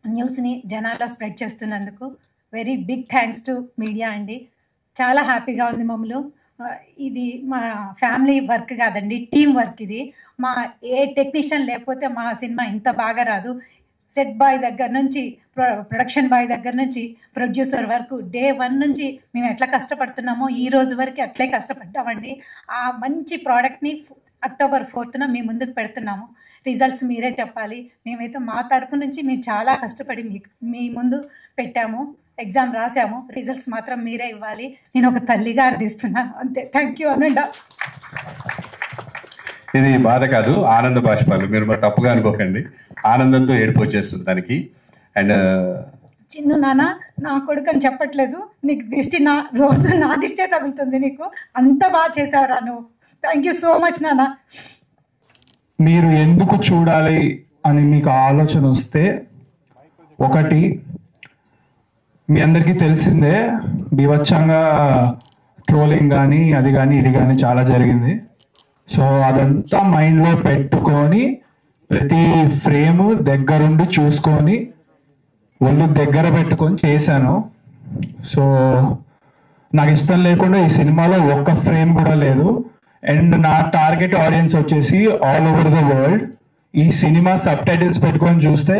న్యూస్ని జనాల్లో స్ప్రెడ్ చేస్తున్నందుకు very big thanks to media అండి. చాలా హ్యాపీగా ఉంది మమ్మల్ని. ఇది మా ఫ్యామిలీ వర్క్ కాదండి, టీం వర్క్ ఇది. మా ఏ టెక్నీషియన్ లేకపోతే మా సినిమా ఇంత బాగా రాదు. సెట్ బాయ్ దగ్గర నుంచి ప్రొడక్షన్ బాయ్ దగ్గర నుంచి ప్రొడ్యూసర్ వరకు డే 1 నుంచి మేము ఎట్లా కష్టపడుతున్నామో ఈ రోజు వరకు అట్లే కష్టపడ్డామండి. ఆ మంచి ప్రోడక్ట్ని అక్టోబర్ 4th మీ ముందుకు పెడుతున్నాము. రిజల్ట్స్ మీరే చెప్పాలి. మేమైతే మా తరపు నుంచి మేము చాలా కష్టపడి మీ ముందు పెట్టాము, ఎగ్జామ్ రాసాము. రిజల్ట్స్ మాత్రం మీరే ఇవ్వాలి. నేను ఒక తల్లిగా అర్థిస్తున్నాను అంతే. థ్యాంక్ యూ అనండా. ఇది బాధ కాదు, ఆనంద బాష్పాలు. మీరు మరి తప్పుగా అనుకోకండి, ఆనందంతో ఏడుపు వచ్చేస్తుంది దానికి. అండ్ చిన్ను నాన్న నా కొడుకు అని చెప్పట్లేదు, నీకు దిష్టి రోజు నా దిష్టే తగులుతుంది. నీకు అంత బాగా చేసావురా నువ్వు. థ్యాంక్ యూ సో మచ్ నాన్న. మీరు ఎందుకు చూడాలి అని మీకు ఆలోచన వస్తే, ఒకటి మీ అందరికీ తెలిసిందే, బీభత్సంగా ట్రోలింగ్ కానీ అది కానీ ఇది కానీ చాలా జరిగింది. సో అదంతా మైండ్లో పెట్టుకొని ప్రతి ఫ్రేమ్ దగ్గరుండి చూసుకొని ఒళ్ళు దగ్గర పెట్టుకొని చేశాను. సో నాకు ఇష్టం లేకుండా ఈ సినిమాలో ఒక్క ఫ్రేమ్ కూడా లేదు. అండ్ నా టార్గెట్ ఆడియన్స్ వచ్చేసి ఆల్ ఓవర్ ద వరల్డ్. ఈ సినిమా సబ్ టైటిల్స్ పెట్టుకొని చూస్తే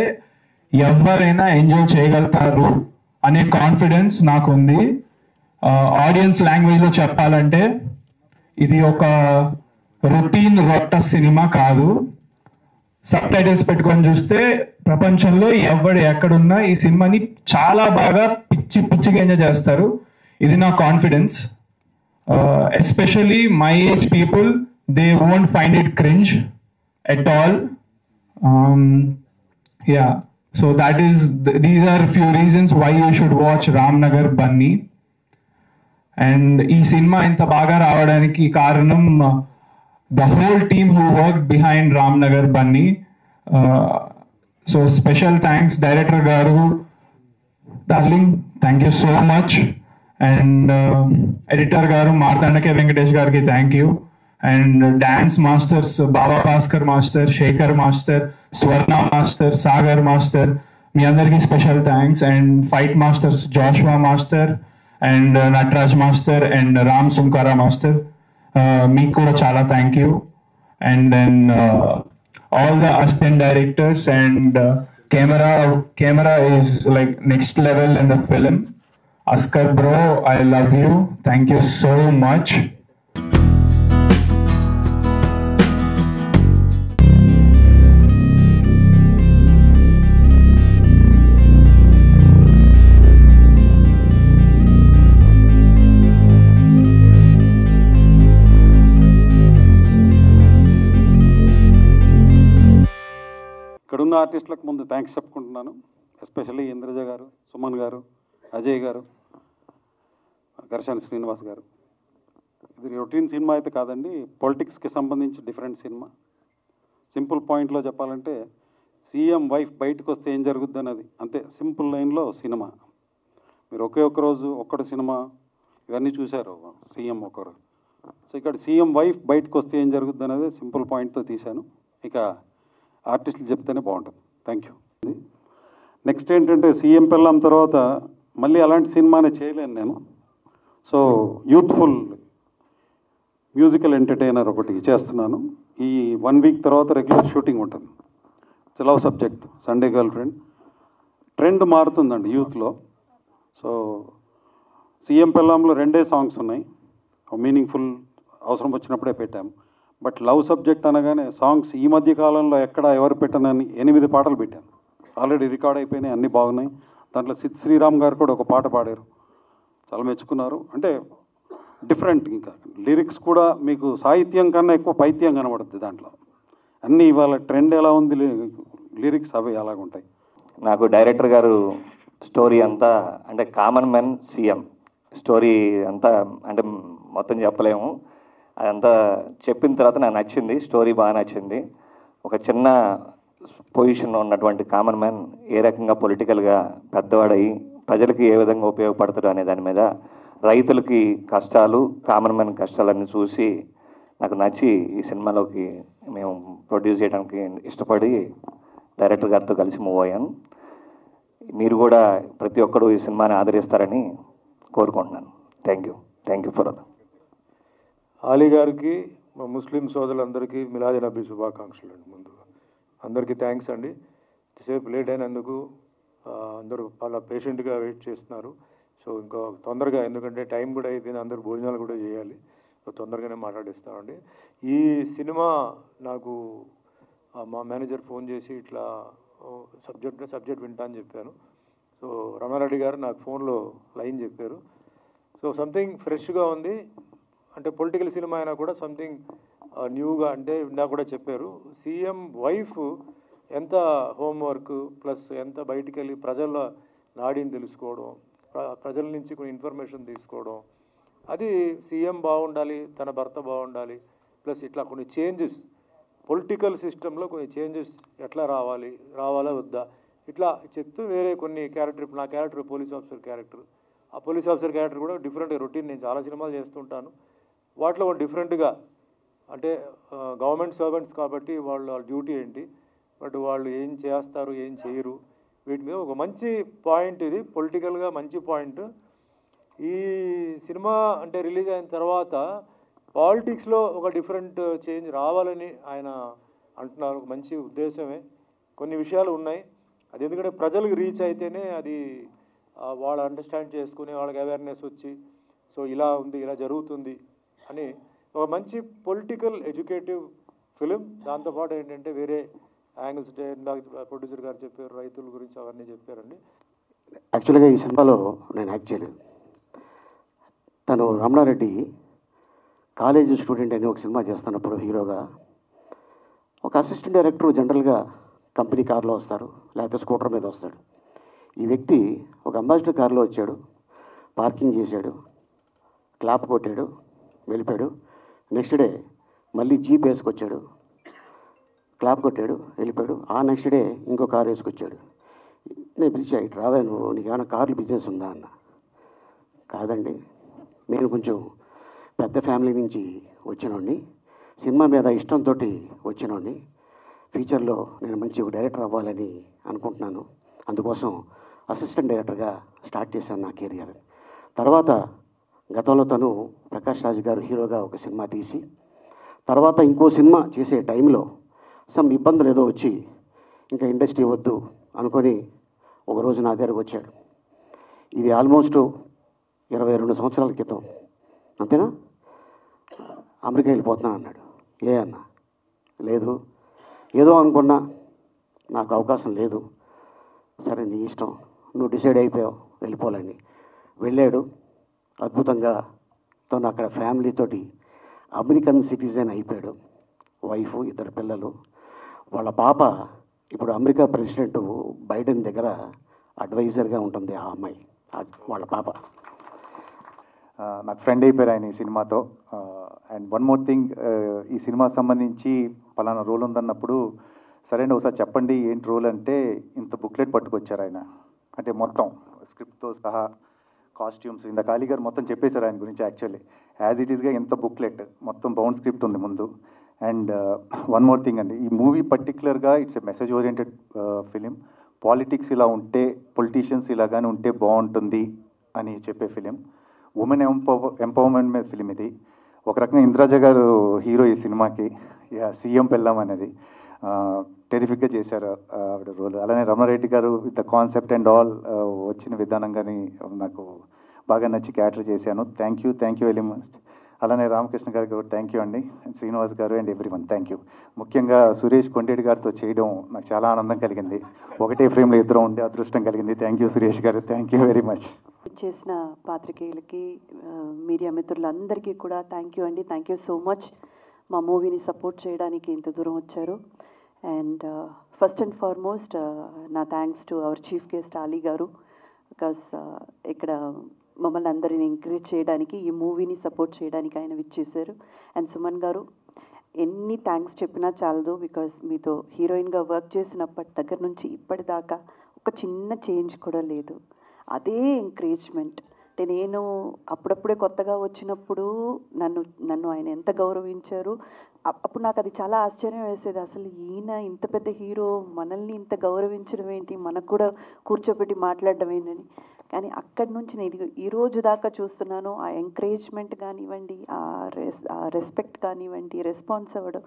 ఎవరైనా ఎంజాయ్ చేయగలుగుతారు అనే కాన్ఫిడెన్స్ నాకు ఉంది. ఆడియన్స్ లాంగ్వేజ్లో చెప్పాలంటే ఇది ఒక రొటీన్ రొట్ట సినిమా కాదు. సబ్ టైటిల్స్ పెట్టుకొని చూస్తే ప్రపంచంలో ఎవడు ఎక్కడున్నా ఈ సినిమాని చాలా బాగా పిచ్చిగా ఎంజాయ్ చేస్తారు. ఇది నా confidence. Especially my age people, they won't find it cringe at all. Yeah, so these are few reasons why you should watch Ramnagar Bunny. And ఈ సినిమా ఇంత బాగా రావడానికి కారణం the whole team who worked behind Ramnagar Bunny. So special thanks director garu, darling, thank you so much. And editor garu Martandake Venkatesh gariki thank you. And dance masters Baba Bhaskar master, Shekhar master, Swarna master, Sagar master, మీ అందరికి special thanks. And fight masters Joshua master and Nataraj master and Ram Sunkara master, మీకు కూడా చాలా thank you. And then all the assistant directors and camera is like next level in the film. Askar bro, I love you. Thank you so much. ఇక్కడున్న ఆర్టిస్టులకు ముందు thanks చెప్పుకుంటున్నాను. Especially Indraja గారు, సుమన్ గారు, అజయ్ గారు, ఘర్షణ శ్రీనివాస్ గారు. ఇది రొటీన్ సినిమా అయితే కాదండి, పొలిటిక్స్కి సంబంధించి డిఫరెంట్ సినిమా. సింపుల్ పాయింట్లో చెప్పాలంటే సీఎం వైఫ్ బయటకు వస్తే ఏం జరుగుద్ది అన్నది అంతే సింపుల్ లైన్లో సినిమా. మీరు ఒకే ఒక్క రోజు ఒక్కటి సినిమా ఇవన్నీ చూశారు, సీఎం ఒకరు. సో ఇక్కడ సీఎం వైఫ్ బయటకు వస్తే ఏం జరుగుద్ది అనేది సింపుల్ పాయింట్తో తీశాను. ఇక ఆర్టిస్టులు చెప్తేనే బాగుంటుంది. Thank you. నెక్స్ట్ ఏంటంటే సీఎం పెళ్ళాం తర్వాత మళ్ళీ అలాంటి సినిమానే చేయలేను నేను. సో యూత్ఫుల్ మ్యూజికల్ ఎంటర్టైనర్ ఒకటి చేస్తున్నాను. ఈ 1 వీక్ తర్వాత రెగ్యులర్ షూటింగ్ ఉంటుంది. It's love subject, Sunday girlfriend. Trend మారుతుందండి యూత్లో. సో సీఎం పెళ్ళాంలో 2 సాంగ్స్ ఉన్నాయి, మీనింగ్ఫుల్ అవసరం వచ్చినప్పుడే పెట్టాము. బట్ లవ్ సబ్జెక్ట్ అనగానే సాంగ్స్ ఈ మధ్య కాలంలో ఎక్కడ ఎవరు పెట్టనని 8 పాటలు పెట్టాను. ఆల్రెడీ రికార్డ్ అయిపోయినాయి, అన్నీ బాగున్నాయి. దాంట్లో సిద్ శ్రీరామ్ గారు కూడా ఒక పాట పాడారు, చాలా మెచ్చుకున్నారు. అంటే డిఫరెంట్, ఇంకా లిరిక్స్ కూడా మీకు సాహిత్యం కన్నా ఎక్కువ పైత్యం కనబడుతుంది దాంట్లో. అన్నీ ఇవాళ ట్రెండ్ ఎలా ఉంది, లిరిక్స్ అవి అలాగుంటాయి. నాకు డైరెక్టర్ గారు స్టోరీ అంతా అంటే కామన్ మ్యాన్ సీఎం స్టోరీ అంతా అంటే మొత్తం చెప్పలేము. అదంతా చెప్పిన తర్వాత నాకు నచ్చింది, స్టోరీ బాగా నచ్చింది. ఒక చిన్న పొజిషన్లో ఉన్నటువంటి కామన్ మ్యాన్ ఏ రకంగా పొలిటికల్గా పెద్దవాడయి ప్రజలకి ఏ విధంగా ఉపయోగపడతాడు అనే దాని మీద, రైతులకి కష్టాలు, కామన్ మ్యాన్ కష్టాలన్నీ చూసి నాకు నచ్చి ఈ సినిమాలోకి మేము ప్రొడ్యూస్ చేయడానికి ఇష్టపడి డైరెక్టర్ గారితో కలిసి మూవ్ అయ్యాను. మీరు కూడా ప్రతి ఒక్కరూ ఈ సినిమాని ఆదరిస్తారని కోరుకుంటున్నాను. Thank you for all. Ali గారికి, మా ముస్లిం సోదరులందరికీ మిలాది నబీ శుభాకాంక్షలు అండి. ముందుగా అందరికీ థ్యాంక్స్ అండి. సేపు లేట్ అయినందుకు అందరూ చాలా పేషెంట్గా వెయిట్ చేస్తున్నారు. సో ఇంకా తొందరగా, ఎందుకంటే టైం కూడా అయిపోయింది, అందరూ భోజనాలు కూడా చేయాలి. సో తొందరగానే మాట్లాడిస్తామండి. ఈ సినిమా నాకు మా మేనేజర్ ఫోన్ చేసి ఇట్లా సబ్జెక్ట్ వింటా అని చెప్పాను. సో రమణారెడ్డి గారు నాకు ఫోన్లో లైన్ చెప్పారు. సో సంథింగ్ ఫ్రెష్గా ఉంది, అంటే పొలిటికల్ సినిమా అయినా కూడా సంథింగ్ న్యూగా, అంటే ఇందాక కూడా చెప్పారు సీఎం వైఫ్ ఎంత హోంవర్క్ ప్లస్ ఎంత బయటికి వెళ్ళి ప్రజల నాడిని తెలుసుకోవడం, ప్రజల నుంచి కొన్ని ఇన్ఫర్మేషన్ తీసుకోవడం, అది సీఎం బాగుండాలి, తన భర్త బాగుండాలి, ప్లస్ ఇట్లా కొన్ని చేంజెస్ పొలిటికల్ సిస్టంలో కొన్ని చేంజెస్ ఎట్లా రావాలా వద్దా, ఇట్లా చెప్తూ వేరే కొన్ని క్యారెక్టర్, నా క్యారెక్టర్ పోలీస్ ఆఫీసర్ క్యారెక్టర్, ఆ పోలీస్ ఆఫీసర్ క్యారెక్టర్ కూడా డిఫరెంట్ రొటీన్. నేను చాలా సినిమాలు చేస్తుంటాను, వాటిలో డిఫరెంట్గా, అంటే గవర్నమెంట్ సర్వెంట్స్ కాబట్టి వాళ్ళ డ్యూటీ ఏంటి, బట్ వాళ్ళు ఏం చేస్తారు ఏం చేయరు, వీటి మీద ఒక మంచి పాయింట్, ఇది పొలిటికల్గా మంచి పాయింట్. ఈ సినిమా అంటే రిలీజ్ అయిన తర్వాత పాలిటిక్స్లో ఒక డిఫరెంట్ చేంజ్ రావాలని ఆయన అంటున్నారు. ఒక మంచి ఉద్దేశమే. కొన్ని విషయాలు ఉన్నాయి, అది ఎందుకంటే ప్రజలకు రీచ్ అయితేనే అది వాళ్ళు అండర్స్టాండ్ చేసుకుని వాళ్ళకి అవేర్నెస్ వచ్చి సో ఇలా ఉంది, ఇలా జరుగుతుంది అని ఒక మంచి పొలిటికల్ ఎడ్యుకేటివ్ ఫిలిం. దాంతోపాటు ఏంటంటే వేరే యాంగిల్స్, ఇందాక ప్రొడ్యూసర్ గారు చెప్పారు, రైతుల గురించి అవన్నీ చెప్పారండి. యాక్చువల్గా ఈ సినిమాలో నేను యాక్ట్ చేయలేదు. తను రమణారెడ్డి కాలేజీ స్టూడెంట్ అని ఒక సినిమా చేస్తున్నప్పుడు హీరోగా, ఒక అసిస్టెంట్ డైరెక్టర్ జనరల్గా కంపెనీ కార్లో వస్తారు, లేకపోతే స్కూటర్ మీద వస్తాడు. ఈ వ్యక్తి ఒక అంబాసిడర్ కార్లో వచ్చాడు, పార్కింగ్ చేశాడు, క్లాప్ కొట్టాడు, వెళ్ళిపోయాడు. నెక్స్ట్ డే మళ్ళీ జీప్ వేసుకొచ్చాడు, క్లాప్ కొట్టాడు, వెళ్ళిపోయాడు. ఆ నెక్స్ట్ డే ఇంకో కారు వేసుకొచ్చాడు. నేను పిలిచా, ఇటు రావా నువ్వు, నీకు ఏమైనా కార్లు బిజినెస్ ఉందా అన్న. కాదండి, నేను కొంచెం పెద్ద ఫ్యామిలీ నుంచి వచ్చినోడిని, సినిమా మీద ఇష్టంతో వచ్చినోడిని, ఫ్యూచర్లో నేను మంచి డైరెక్టర్ అవ్వాలని అనుకుంటున్నాను, అందుకోసం అసిస్టెంట్ డైరెక్టర్గా స్టార్ట్ చేశాను నా కెరియర్. తర్వాత గతంలో తను ప్రకాష్ రాజ్ గారు హీరోగా ఒక సినిమా తీసి, తర్వాత ఇంకో సినిమా చేసే టైంలో సమ్ ఇబ్బందులు ఏదో వచ్చి ఇంకా ఇండస్ట్రీ వద్దు అనుకొని ఒకరోజు నా దగ్గరకు వచ్చాడు. ఇది ఆల్మోస్ట్ 22 సంవత్సరాల క్రితం, అంతేనా? అమెరికా వెళ్ళిపోతున్నాను అన్నాడు. ఏ అన్న? లేదు, ఏదో అనుకున్నా, నాకు అవకాశం లేదు. సరే నీ ఇష్టం, నువ్వు డిసైడ్ అయిపోయావు వెళ్ళిపోవాలని. వెళ్ళాడు. అద్భుతంగా తను అక్కడ ఫ్యామిలీతోటి అమెరికన్ సిటిజన్ అయిపోయాడు. వైఫ్, 2 పిల్లలు. వాళ్ళ పాప ఇప్పుడు అమెరికా ప్రెసిడెంట్ బైడెన్ దగ్గర అడ్వైజర్గా ఉంటుంది. ఆ అమ్మాయి వాళ్ళ పాప. నాకు ఫ్రెండ్ అయిపోయారు ఆయన ఈ సినిమాతో. అండ్ వన్ మోర్ థింగ్, ఈ సినిమా సంబంధించి పలానా రోల్ ఉందన్నప్పుడు, సరే అండి ఒకసారి చెప్పండి ఏంటి రోల్ అంటే, ఇంత బుక్లెట్ పట్టుకొచ్చారు ఆయన. అంటే మొత్తం స్క్రిప్ట్తో సహా, కాస్ట్యూమ్స్, ఇంత ఖాళీ గారు మొత్తం చెప్పేశారు ఆయన గురించి. యాక్చువల్లీ యాజ్ ఇట్ ఈస్గా ఇంత బుక్లెట్ మొత్తం బౌండ్ స్క్రిప్ట్ ఉంది ముందు. అండ్ వన్ మోర్ థింగ్ అండి, ఈ మూవీ పర్టికులర్గా it's a message oriented film. Politics ఇలా ఉంటే, పొలిటీషియన్స్ ఇలాగానే ఉంటే బాగుంటుంది అని చెప్పే ఫిలిం. ఉమెన్ ఎంపవర్మెంట్ మీద ఫిలిం ఇది. ఒక రకంగా ఇంద్రాజ గారు హీరో ఈ సినిమాకి, సీఎం పెళ్ళాం అనేది టెరిఫిక్గా చేశారు ఆవిడ రోల్. అలానే రమణారెడ్డి గారు with the concept and all వచ్చిన విధానం కానీ నాకు బాగా నచ్చి క్యాటర్ చేశాను. Thank you very much. అలానే రామకృష్ణ గారికి కూడా థ్యాంక్ యూ అండి, శ్రీనివాస్ గారు అండ్ ఎవ్రీవన్ థ్యాంక్ యూ. ముఖ్యంగా సురేష్ కొండేటి గారితో చేయడం నాకు చాలా ఆనందం కలిగింది. ఒకటే ఫ్రేమ్లో ఇద్దరు ఉండే అదృష్టం కలిగింది. థ్యాంక్ యూ సురేష్ గారు, థ్యాంక్ యూ వెరీ మచ్. చేసిన పాత్రికేయులకి, మీడియా మిత్రులందరికీ కూడా థ్యాంక్ యూ అండి. థ్యాంక్ యూ సో మచ్ మా మూవీని సపోర్ట్ చేయడానికి ఇంత దూరం వచ్చారు. అండ్ ఫస్ట్ అండ్ ఫార్మోస్ట్ నా thanks to our chief guest Ali గారు. బికాస్ ఇక్కడ మమ్మల్ని అందరిని ఎంకరేజ్ చేయడానికి, ఈ మూవీని సపోర్ట్ చేయడానికి ఆయన విచ్చేశారు. అండ్ సుమన్ గారు, ఎన్ని థ్యాంక్స్ చెప్పినా చాలదు. బికాస్ మీతో హీరోయిన్గా వర్క్ చేసినప్పటి దగ్గర నుంచి ఇప్పటిదాకా ఒక చిన్న చేంజ్ కూడా లేదు. అదే ఎంకరేజ్మెంట్. అంటే నేను అప్పుడప్పుడే కొత్తగా వచ్చినప్పుడు నన్ను ఆయన ఎంత గౌరవించారు. అప్పుడు నాకు అది చాలా ఆశ్చర్యం వేసేది. అసలు ఈయన ఇంత పెద్ద హీరో మనల్ని ఇంత గౌరవించడం ఏంటి, మనకు కూడా కూర్చోబెట్టి మాట్లాడడం ఏంటని. కానీ అక్కడి నుంచి నేను ఈ రోజు దాకా చూస్తున్నాను. ఆ ఎంకరేజ్మెంట్ కానివ్వండి, ఆ రెస్పెక్ట్ కానివ్వండి, రెస్పాన్స్ అవ్వడం,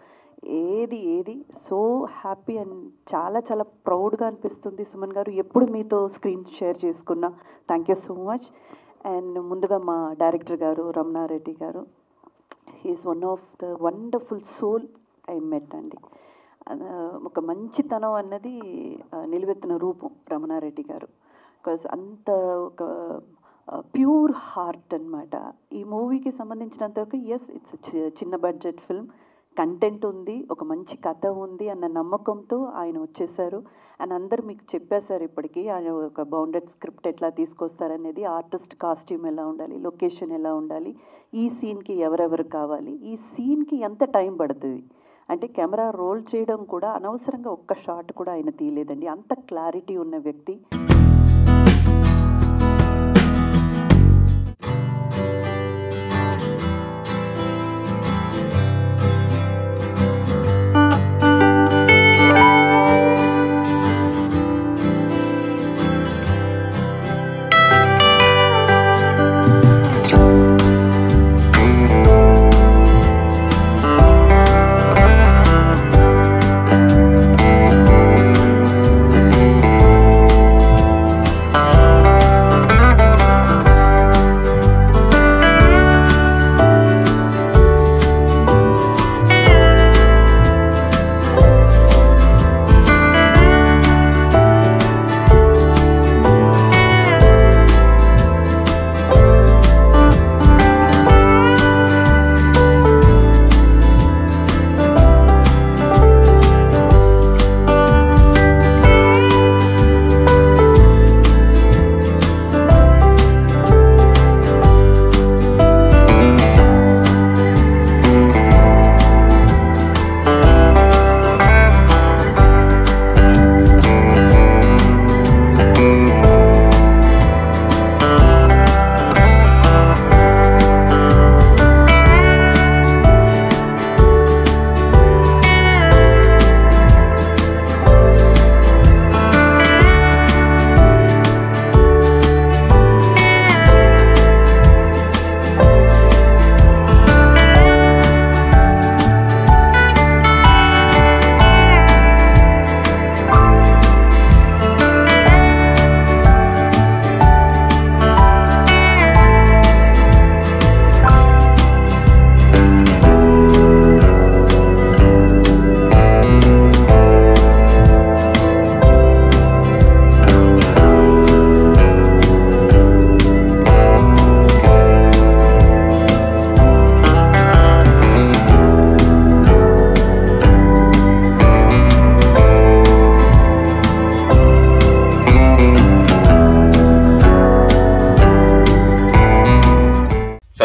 ఏది సో హ్యాపీ అండ్ చాలా చాలా ప్రౌడ్గా అనిపిస్తుంది. సుమన్ గారు, ఎప్పుడు మీతో స్క్రీన్ షేర్ చేసుకున్నా. Thank you so much. And ముందుగా మా డైరెక్టర్ గారు రమణారెడ్డి గారు, he's one of the wonderful soul I met అండి. ఒక మంచితనం అన్నది నిలువెత్తిన రూపం రమణారెడ్డి గారు. బికాజ్ అంత ఒక ప్యూర్ హార్ట్ అన్నమాట. ఈ మూవీకి సంబంధించినంతవరకు ఎస్, ఇట్స్ చిన్న బడ్జెట్ ఫిల్మ్, కంటెంట్ ఉంది, ఒక మంచి కథ ఉంది అన్న నమ్మకంతో ఆయన వచ్చేసారు. అండ్ అందరు మీకు చెప్పేశారు ఇప్పటికీ ఆయన ఒక బౌండెడ్ స్క్రిప్ట్ ఎట్లా తీసుకొస్తారనేది, ఆర్టిస్ట్ కాస్ట్యూమ్ ఎలా ఉండాలి, లొకేషన్ ఎలా ఉండాలి, ఈ సీన్కి ఎవరెవరు కావాలి, ఈ సీన్కి ఎంత టైం పడుతుంది అంటే కెమెరా రోల్ చేయడం కూడా అనవసరంగా ఒక్క షాట్ కూడా ఆయన తీయలేదండి. అంత క్లారిటీ ఉన్న వ్యక్తి.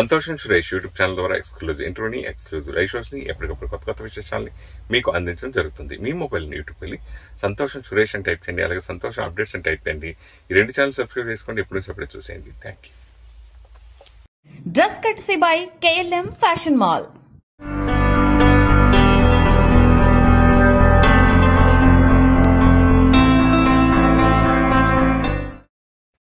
సంతోషం సురేష్ యూట్యూబ్ ఛానల్ ద్వారా ఎక్స్క్లూజివ్ ఇంటర్వ్యూని, ఎక్స్క్లూజివ్ లైవ్ షోస్ ని, ఎప్పటికప్పుడు కొత్త విశేషాలని మీకు అందించడం జరుగుతుంది. మీ మొబైల్ని యూట్యూబ్ వెళ్ళి సంతోషం సురేష్ అని టైప్ చేయండి, అలాగే సంతోషం అప్డేట్స్ అని టైప్ చేయండి. ఈ రెండు ఛానల్ సబ్స్క్రైబ్ చేసుకోండి, ఎప్పుడు అప్పుడే చూసేయండి. Thank you. Dress కట్సీ by KLM fashion mall.